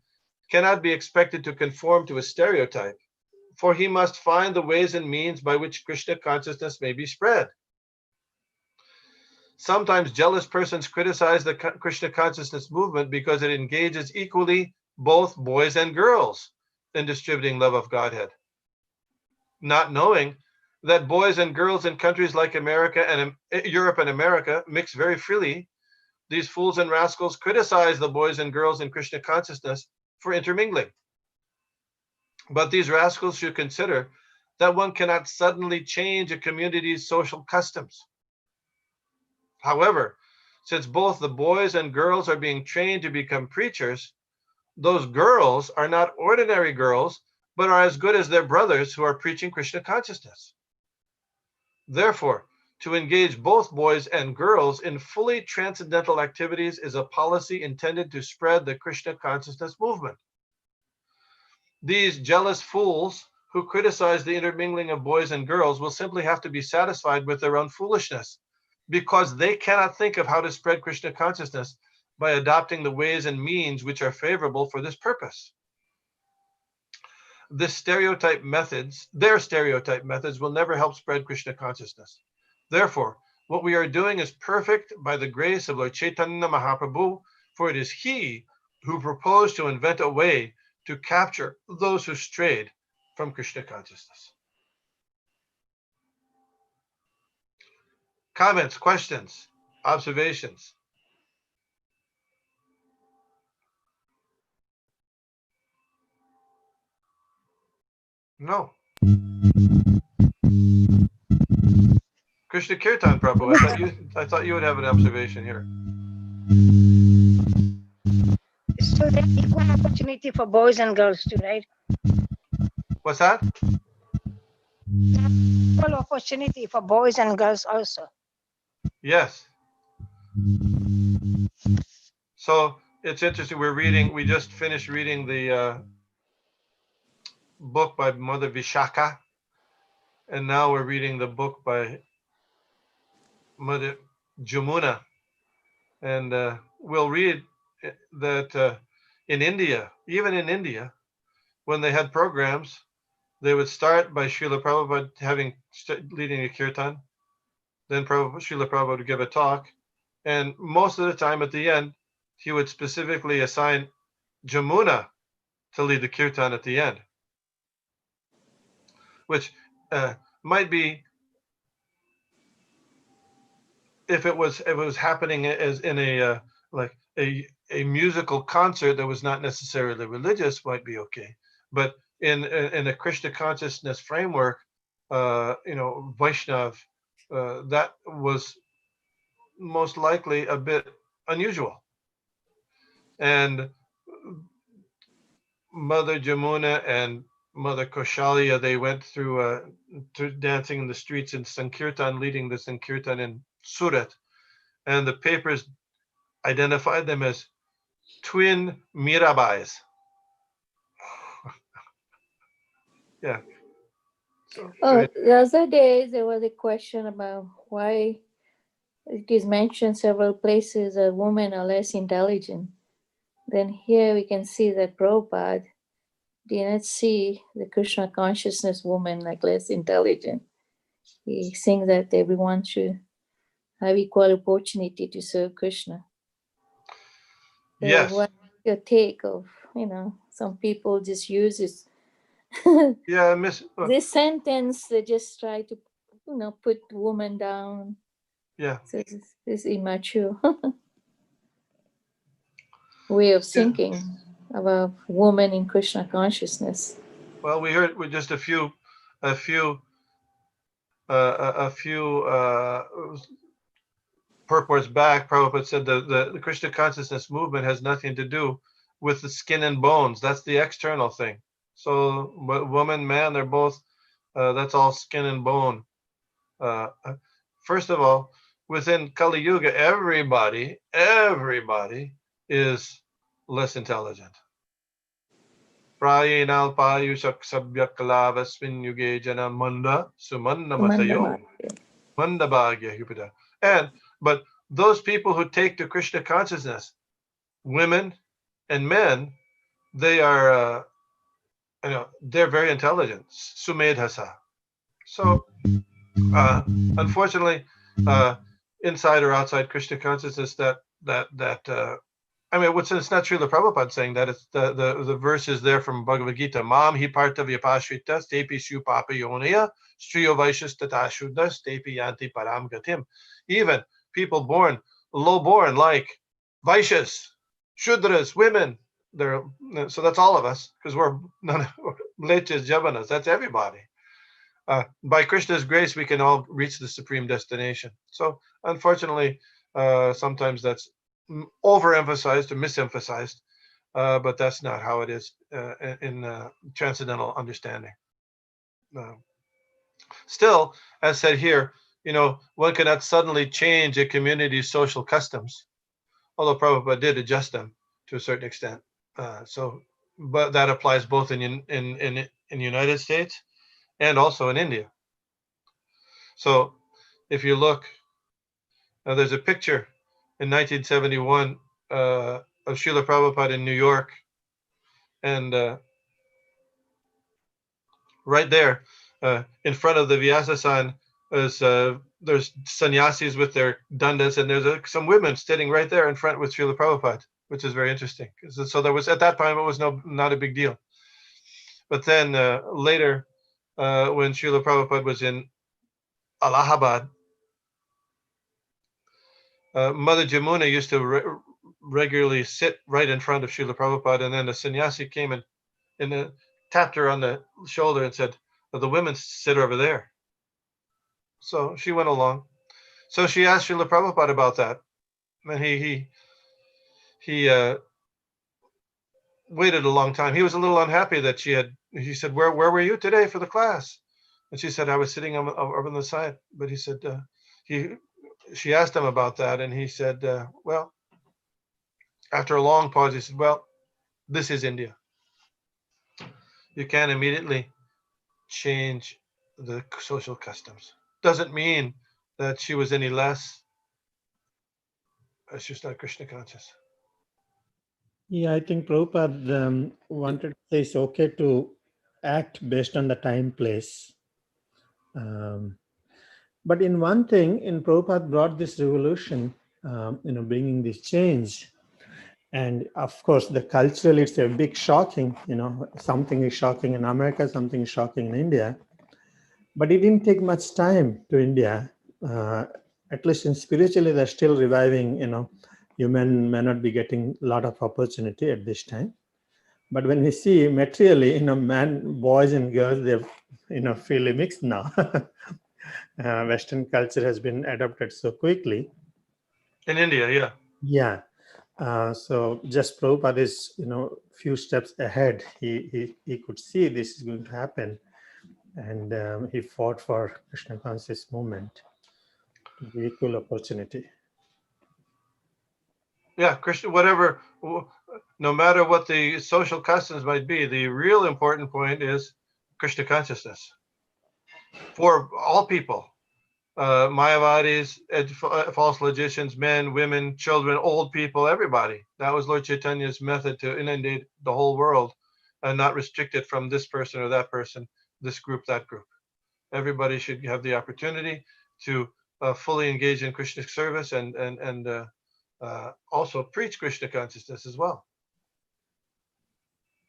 cannot be expected to conform to a stereotype, for he must find the ways and means by which Krishna consciousness may be spread. Sometimes jealous persons criticize the Krishna consciousness movement because it engages equally both boys and girls in distributing love of Godhead. Not knowing that boys and girls in countries like America and Europe and America mix very freely, these fools and rascals criticize the boys and girls in Krishna consciousness for intermingling. But these rascals should consider that one cannot suddenly change a community's social customs. However, since both the boys and girls are being trained to become preachers, those girls are not ordinary girls, but are as good as their brothers who are preaching Krishna consciousness. Therefore, to engage both boys and girls in fully transcendental activities is a policy intended to spread the Krishna consciousness movement. These jealous fools who criticize the intermingling of boys and girls will simply have to be satisfied with their own foolishness, because they cannot think of how to spread Krishna consciousness by adopting the ways and means which are favorable for this purpose. Their stereotype methods will never help spread Krishna consciousness. Therefore, what we are doing is perfect by the grace of Lord Chaitanya Mahaprabhu, for it is he who proposed to invent a way to capture those who strayed from Krishna consciousness. Comments, questions, observations? No. Krishna Kirtan, Prabhu, I thought you would have an observation here. So there's equal opportunity for boys and girls too, right? What's that? Equal opportunity for boys and girls also. Yes. So it's interesting. We just finished reading the book by Mother Vishaka, and now we're reading the book by Mother Jamuna. And we'll read that in India, even in India, when they had programs, they would start by Srila Prabhupada leading a kirtan, then Srila Prabhupada would give a talk, and most of the time at the end, he would specifically assign Jamuna to lead the kirtan at the end. which might be, if it was happening as in a like a musical concert that was not necessarily religious, might be okay. But in a Krishna consciousness framework, Vaishnav, that was most likely a bit unusual. And Mother Jamuna and Mother Koshalya, they went through dancing in the streets in Sankirtan, leading the Sankirtan in Surat, and the papers identified them as twin Mirabais. Yeah. So, Oh, the other day there was a question about why it is mentioned several places that women are less intelligent. Then here we can see that Prabhupada did not see the Krishna consciousness woman like less intelligent. He thinks that everyone should have equal opportunity to serve Krishna. So yes. what's your take of, some people just use this Yeah, Miss. this sentence, they just try to, put woman down. Yeah. So this immature way of thinking about woman in Krishna consciousness. Well, we heard with just a few purports back, Prabhupada said the Krishna consciousness movement has nothing to do with the skin and bones. That's the external thing. So woman, man, they're both, that's all skin and bone. First of all, within Kali Yuga, everybody is less intelligent. Prayinal payushak sabyaklavasmin yuge jana manda sumanda matayo manda bhagya hupita. But those people who take to Krishna consciousness, women and men, they are they're very intelligent. Sumedhasa. So unfortunately, inside or outside Krishna consciousness, it's not Srila Prabhupada saying that. It's the verse is there from Bhagavad Gita. Mam hi parta vyapashrita stepi shu papa yonaya striyo vaishas tata shuddha stepi yanti param gatim. Even people low-born, like Vaishyas, Shudras, women, so that's all of us, because we're Mlechas, Javanas, that's everybody. By Krishna's grace, we can all reach the supreme destination. So unfortunately, sometimes that's overemphasized or misemphasized, but that's not how it is in transcendental understanding. Still, as said here, one cannot suddenly change a community's social customs, although Prabhupada did adjust them to a certain extent. But that applies both in the United States and also in India. So if you look, there's a picture in 1971 of Srila Prabhupada in New York, and right there in front of the Vyasasan there's sannyasis with their dandas, and there's some women sitting right there in front with Srila Prabhupada, which is very interesting. So there was, at that time, it was not a big deal. But then later, when Srila Prabhupada was in Allahabad, Mother Jamuna used to regularly sit right in front of Srila Prabhupada, and then the sannyasi came and tapped her on the shoulder and said, the women sit over there. So she went along. So she asked Srila Prabhupada about that, and he waited a long time. He was a little unhappy that he said, where were you today for the class? And she said, I was sitting over on the side. But he said, she asked him about that, and he said, well, after a long pause, he said, well, this is India. You can't immediately change the social customs. Doesn't mean that she was any less. She's not Krishna conscious. Yeah, I think Prabhupada wanted to say it's okay to act based on the time, place. But in one thing, Prabhupada brought this revolution, bringing this change. And of course, the culturally, it's a big shocking, something is shocking in America, something is shocking in India. But it didn't take much time to India. At least in spiritually, they're still reviving. You may not be getting a lot of opportunity at this time. But when we see materially, boys and girls, they're fairly mixed now. Western culture has been adopted so quickly. In India, yeah. Yeah. So just Prabhupada is, few steps ahead. He could see this is going to happen, and he fought for Krishna conscious movement to give equal opportunity. Yeah, Krishna, no matter what the social customs might be, the real important point is Krishna consciousness for all people. Mayavadis, false logicians, men, women, children, old people, everybody. That was Lord Chaitanya's method to inundate the whole world and not restrict it from this person or that person, this group, that group. Everybody should have the opportunity to fully engage in Krishna service and also preach Krishna consciousness as well.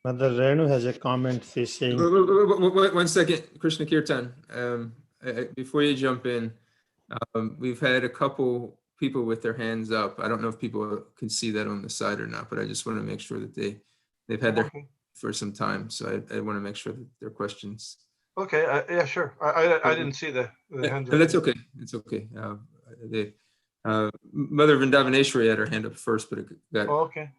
Mother Renu has a comment. She's saying, One second, Krishna Kirtan. Before you jump in, we've had a couple people with their hands up. I don't know if people can see that on the side or not, but I just want to make sure that they've had their hand for some time. So I want to make sure that their questions. Okay, yeah, sure. I didn't see the hands up. That's okay. It's okay. Mother Vrindavaneshwari had her hand up first, but it got okay.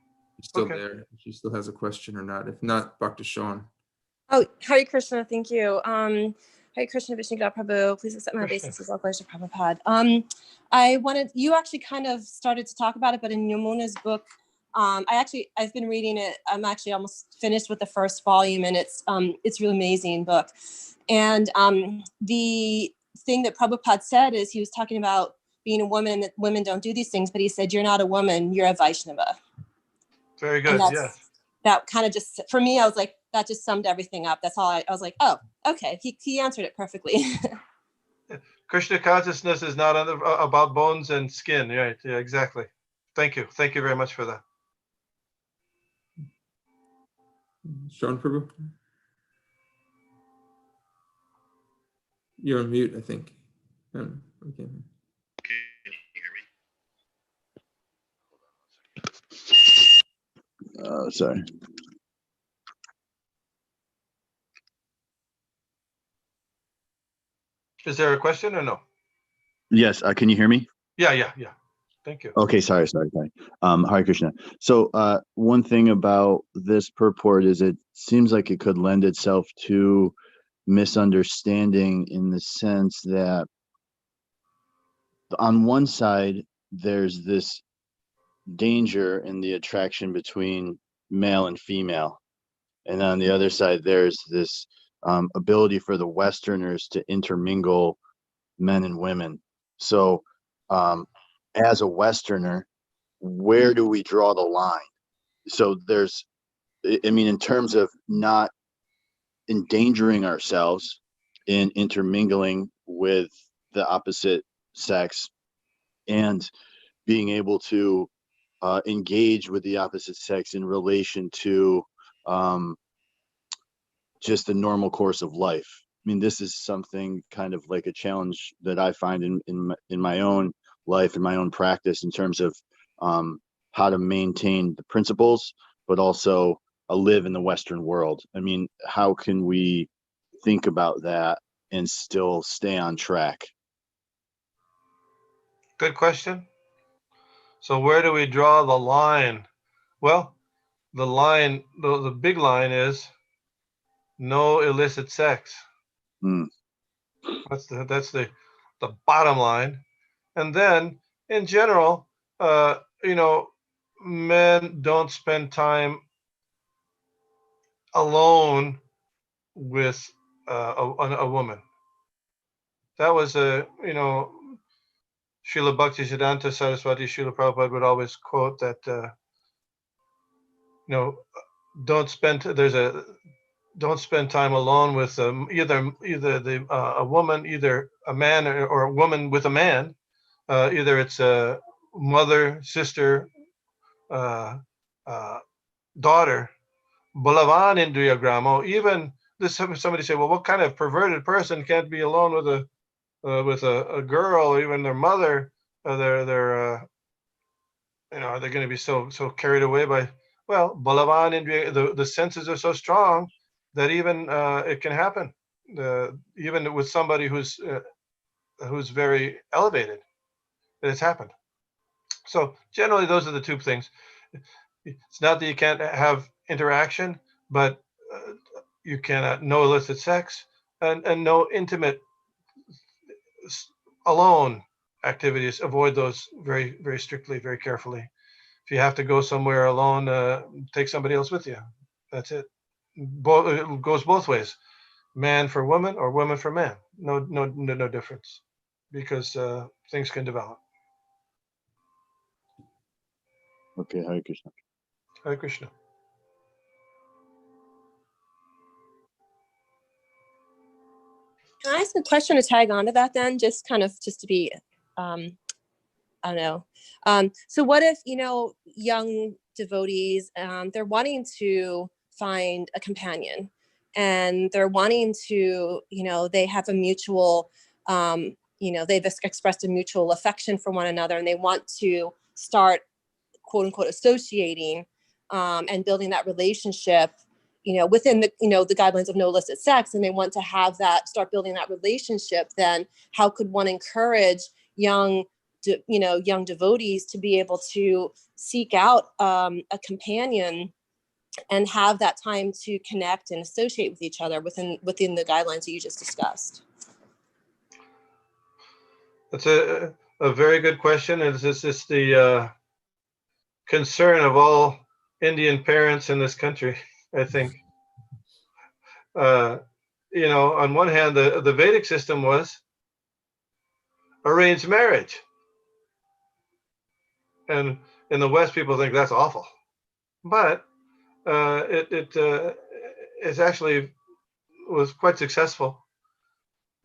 She's still there. She still has a question or not. If not, Dr. Sean. Oh, Hare Krishna, thank you. Hare Krishna, Visnugada Prabhu, please accept my obeisances, all glories to Prabhupada. You actually kind of started to talk about it, but in Yamuna's book, I've been reading it. I'm actually almost finished with the first volume, and it's really amazing book. And the thing that Prabhupada said is he was talking about being a woman and that women don't do these things, but he said, you're not a woman, you're a Vaishnava. Very good. Yes. That kind of just, for me, I was like, that just summed everything up. That's all I was like, oh, okay. He answered it perfectly. Krishna consciousness is not about bones and skin. Right. Yeah, exactly. Thank you. Thank you very much for that. Sean Prabhu? You're on mute, I think. Okay. Can you hear me? Sorry. Is there a question or no? Yes. Can you hear me? Yeah. Thank you. Okay. Sorry. Hare Krishna. So one thing about this purport is it seems like it could lend itself to misunderstanding in the sense that on one side, there's this danger in the attraction between male and female. And on the other side, there's this ability for the Westerners to intermingle men and women. So as a Westerner, where do we draw the line? So in terms of not endangering ourselves in intermingling with the opposite sex and being able to engage with the opposite sex in relation to just the normal course of life. I mean, this is something kind of like a challenge that I find in my own life, in my own practice, in terms of how to maintain the principles, but also live in the Western world. I mean, how can we think about that and still stay on track? Good question. So where do we draw the line? Well, the line, the big line is no illicit sex. That's the bottom line. And then in general, men don't spend time alone with a woman. That was Srila Bhaktisiddhanta Saraswati Srila Prabhupada would always quote that don't spend time alone with either a woman, either a man or a woman with a man. Either it's a mother, sister, daughter. Balavan Indriya Gramo, even somebody say, well, what kind of perverted person can't be alone with a girl or even their mother? They're are they going to be so carried away by, well, balavan indriya, the senses are so strong that even it can happen, even with somebody who's very elevated. It has happened. So generally, those are the two things. It's not that you can't have interaction, but you cannot no illicit sex and no intimate alone activities. Avoid those very, very strictly, very carefully. If you have to go somewhere alone, take somebody else with you. That's it. It goes both ways. Man for woman or woman for man. No difference, because things can develop. Okay, Hare Krishna. Hare Krishna. Can I ask a question to tag onto that then? Just to be, I don't know. So what if, young devotees, they're wanting to find a companion and they're wanting to, they have a mutual, they've expressed a mutual affection for one another and they want to start, quote unquote, associating and building that relationship, within the, the guidelines of no illicit sex, and they want to have that, start building that relationship, then how could one encourage young devotees to be able to seek out a companion and have that time to connect and associate with each other within the guidelines that you just discussed? That's a very good question. And it's just the concern of all Indian parents in this country, I think. On one hand, the Vedic system was arranged marriage. And in the West, people think that's awful. But it actually was quite successful.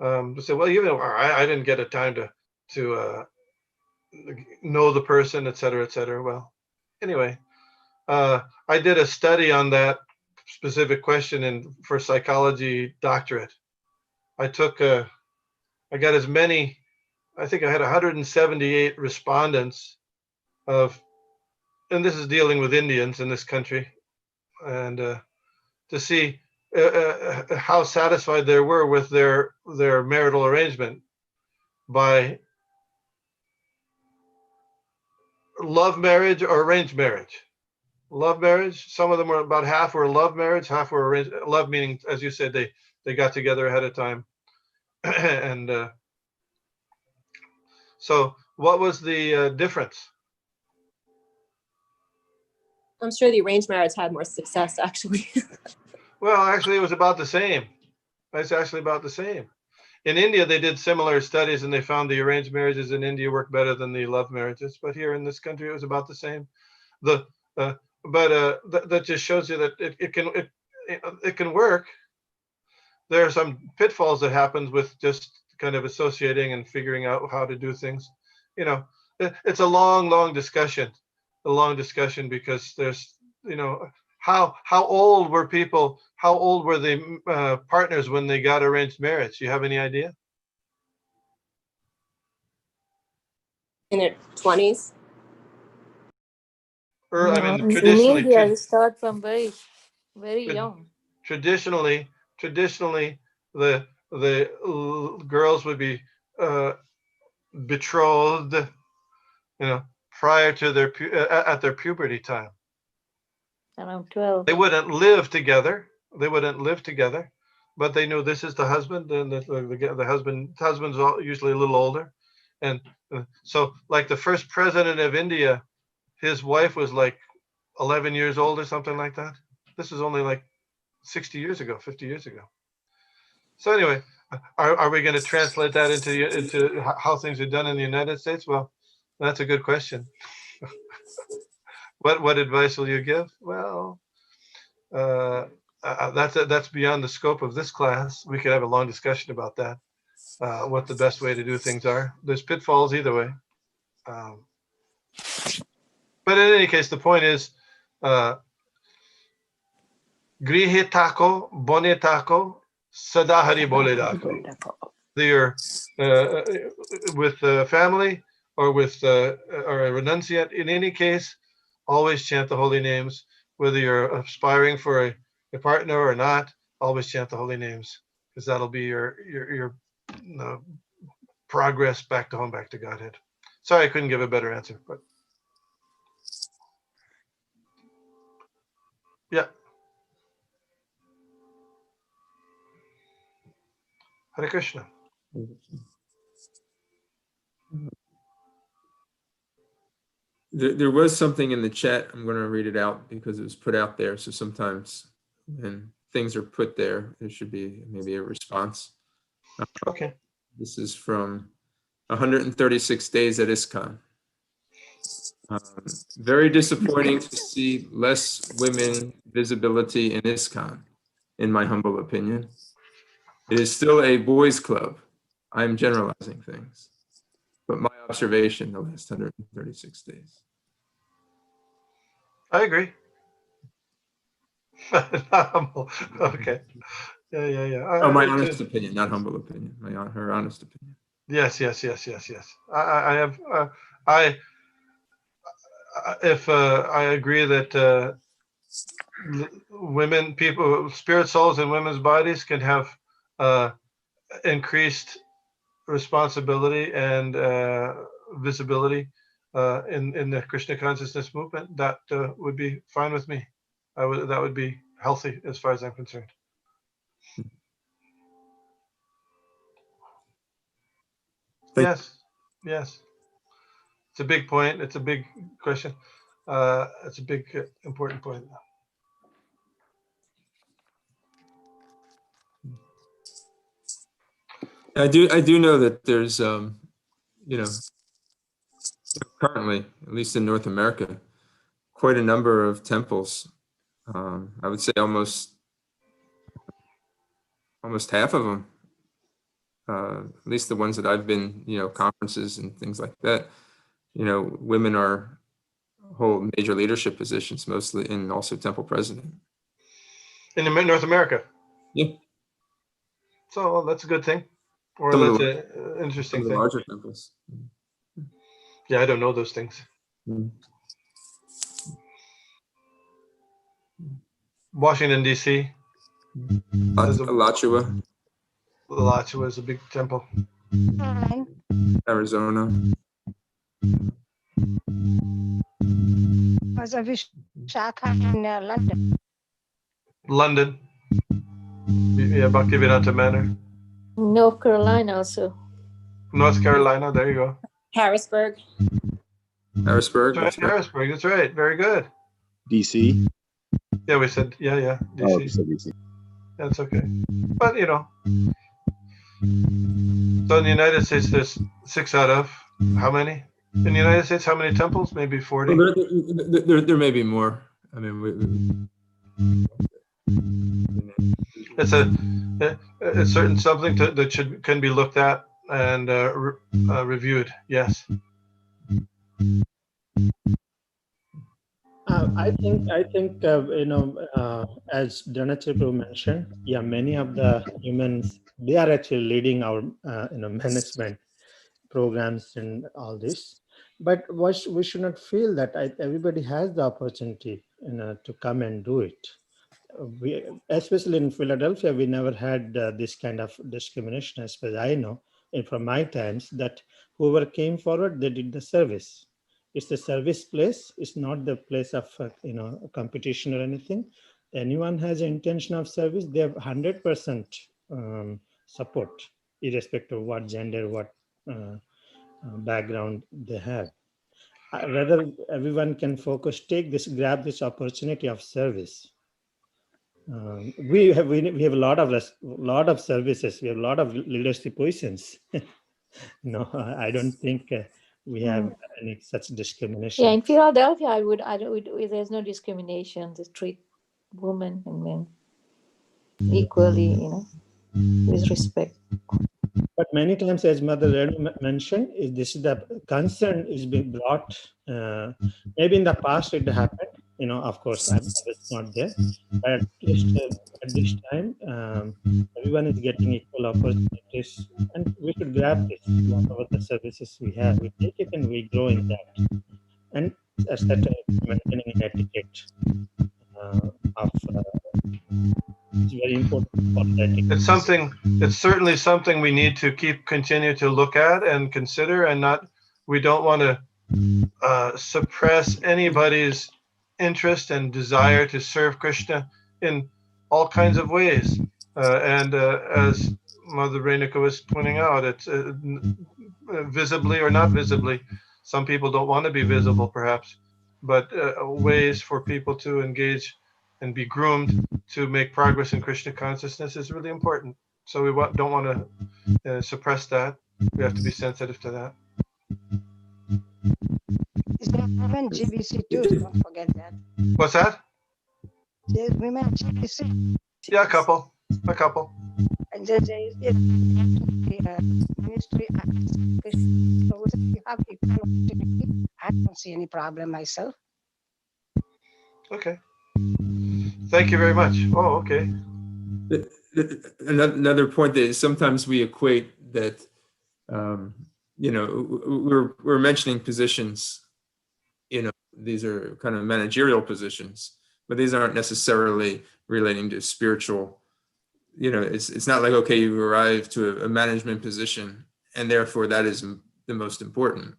To say, well, even though I didn't get a time to know the person, et cetera, et cetera. Well, anyway, I did a study on that specific question for psychology doctorate. I got as many, I think I had 178 respondents and this is dealing with Indians in this country, and to see how satisfied they were with their marital arrangement by love marriage or arranged marriage. Love marriage, some of them were, about half were love marriage, half were arranged. Love meaning, as you said, they got together ahead of time. And so what was the difference? I'm sure the arranged marriage had more success, actually. Well, actually, it was about the same. It's actually about the same. In India, they did similar studies, and they found the arranged marriages in India work better than the love marriages. But here in this country, it was about the same. That just shows you that it can work. There are some pitfalls that happens with just kind of associating and figuring out how to do things. It's a long discussion. A long discussion because there's, how old were people? How old were the partners when they got arranged marriage? Do you have any idea? In their 20s. Or I No, mean, in traditionally, India, they start from very, very Good. young. traditionally, the girls would be betrothed, prior to at their puberty time. Around 12. They wouldn't live together. But they knew this is the husband, and the husband's usually a little older, and so like the first president of India, his wife was like 11 years old or something like that. This was only like 60 years ago, 50 years ago. So anyway, are we going to translate that into how things are done in the United States? Well, that's a good question. What advice will you give? Well, that's beyond the scope of this class. We could have a long discussion about that. What the best way to do things are. There's pitfalls either way. But in any case, the point is, Grihe tako, bone tako, sadahari bole dako. You're with family or with or a renunciate. In any case, always chant the holy names. Whether you're aspiring for a partner or not, always chant the holy names, because that'll be your progress back to home, back to Godhead. Sorry, I couldn't give a better answer, but yeah. Hare Krishna. There was something in the chat. I'm going to read it out because it was put out there. So sometimes when things are put there, there should be maybe a response. Okay. This is from 136 Days at ISKCON. Very disappointing to see less women visibility in ISKCON, in my humble opinion. It is still a boys' club. I'm generalizing things, but my observation the last 136 days. I agree. Okay. Yeah. My honest opinion, not humble opinion. Her honest opinion. Yes. I have. I agree that women, people, spirit souls in women's bodies can have increased responsibility and visibility in the Krishna consciousness movement. That would be fine with me. That would be healthy as far as I'm concerned. Yes. It's a big point. It's a big question. It's a big important point. I do know that there's currently, at least in North America, quite a number of temples. I would say almost half of them, at least the ones that I've been, conferences and things like that, women hold major leadership positions, mostly, and also temple president. In North America? Yeah. So that's a good thing. Or Some that's an interesting thing. Larger temples. Yeah, I don't know those things. Washington, D.C. Alachua. Alachua is a big temple. Arizona. Was a Vishaka in London. London. Yeah, Bhaktivedanta Manor. North Carolina also. North Carolina, there you go. Harrisburg. Harrisburg. That's right, Harrisburg, that's right. Very good. DC. Yeah, we said, yeah, DC. Oh, you said DC. That's okay. But, so in the United States, there's 6 out of how many? In the United States, how many temples? Maybe 40? Well, there may be more. I mean, it's a certain something that can be looked at and reviewed. Yes. I think as Prabhu mentioned, many of the humans, they are actually leading our management programs and all this. But we should not feel that everybody has the opportunity to come and do it. We, especially in Philadelphia, we never had this kind of discrimination, as far as I know, and from my times, that whoever came forward, they did the service. It's the service place. It's not the place of competition or anything. Anyone has an intention of service, they have 100% support, irrespective of what gender, what background they have. Rather, everyone can grab this opportunity of service. We have a lot of services. We have a lot of leadership positions. No, I don't think we have any such discrimination. Yeah, in Philadelphia, there's no discrimination. They treat women and men equally, with respect. But many times, as Mother Renu mentioned, this is the concern is being brought. Maybe in the past it happened. of course, I was not there, but at least at this time, everyone is getting equal opportunities, and we should grab this. Whatever the services we have, we take it and we grow in that. And as that maintaining an etiquette it's very important for the etiquette. It's certainly something we need to continue to look at and consider, and we don't want to suppress anybody's interest and desire to serve Krishna in all kinds of ways. And as Mother Renuka was pointing out, it's visibly or not visibly. Some people don't want to be visible, perhaps, but ways for people to engage and be groomed to make progress in Krishna consciousness is really important. So we don't want to suppress that. We have to be sensitive to that. Is there women GBC too? Don't forget that. What's that? There's women GBC. Yeah, a couple. And then there is the ministry. So you have equal opportunity. I don't see any problem myself. Okay. Thank you very much. Oh, okay. Another point that sometimes we equate that, we're mentioning positions, these are kind of managerial positions, but these aren't necessarily relating to spiritual. It's not like, okay, you arrive to a management position and therefore that is the most important.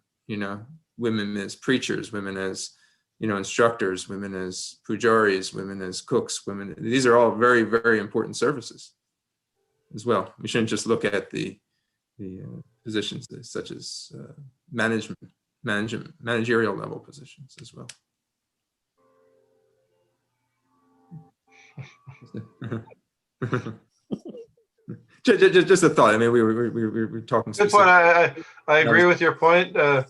Women as preachers, women as instructors, women as pujaris, women as cooks, these are all very, very important services as well. We shouldn't just look at the positions such as managerial level positions as well. just a thought. I mean, we were talking. Good point. I agree with your point. That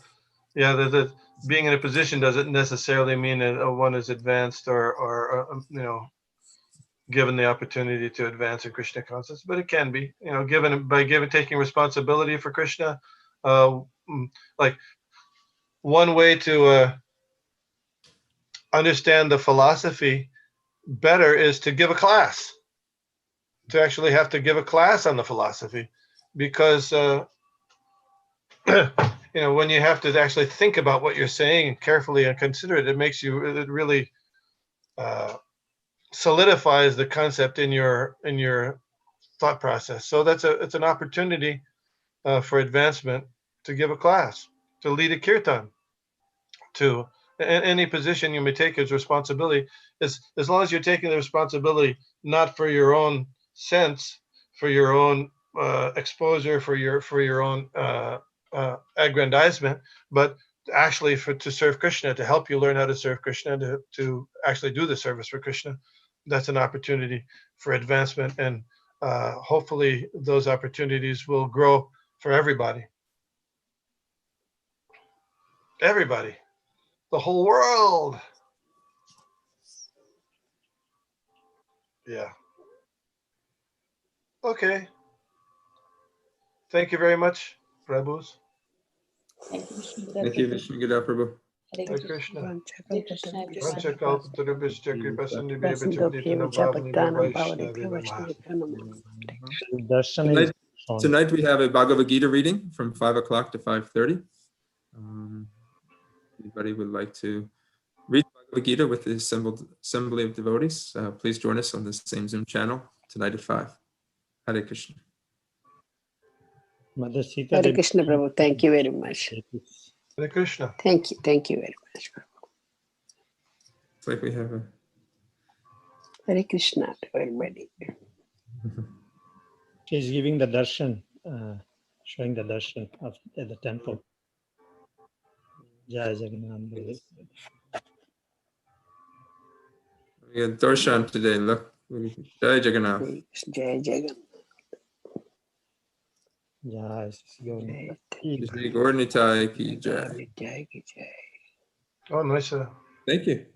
being in a position doesn't necessarily mean that one is advanced or given the opportunity to advance in Krishna consciousness, but it can be, taking responsibility for Krishna. Like one way to understand the philosophy better is to give a class, to actually have to give a class on the philosophy, because when you have to actually think about what you're saying carefully and consider it, it really solidifies the concept in your thought process. So it's an opportunity for advancement to give a class, to lead a kirtan, to any position you may take as responsibility. As long as you're taking the responsibility not for your own sense, for your own exposure, for your own aggrandizement, but actually to serve Krishna, to help you learn how to serve Krishna, to actually do the service for Krishna. That's an opportunity for advancement, and hopefully those opportunities will grow for everybody. Everybody, the whole world. Yeah. Okay. Thank you very much, Prabhus. Thank you, Visnugada Prabhu. Hare Krishna. Tonight we have a Bhagavad Gita reading from 5 o'clock to 5:30. Anybody would like to read Bhagavad Gita with the assembly of devotees, please join us on the same Zoom channel tonight at 5. Hare Krishna. Mother Sita Hare Krishna, Prabhu. Thank you very much. Hare Krishna. Thank you very much, Prabhu. It's like we have a... Hare Krishna to everybody. She's giving the darshan, showing the darshan at the temple. Jai Jagannath. We had darshan today. Look, Jai Jagannath. Jai Jagannath. Jai Shri Gaurnitai ki jai. Oh, nice. Thank you.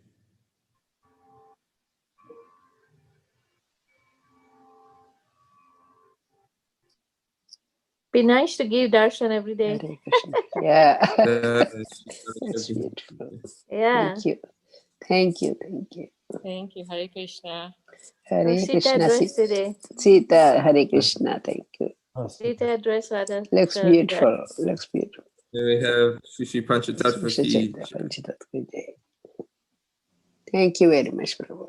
Be nice to give darshan every day. Hare Krishna. Yeah. That's That's beautiful. Yeah. Thank you. Thank you. Thank you. Thank you. Hare Krishna. Hare Sita Krishna. dress today. Sita, Hare Krishna. Thank you. Sita dress rather. Looks beautiful. Looks beautiful. Then we have Shri Panchatattva ki. Thank you very much, Prabhu.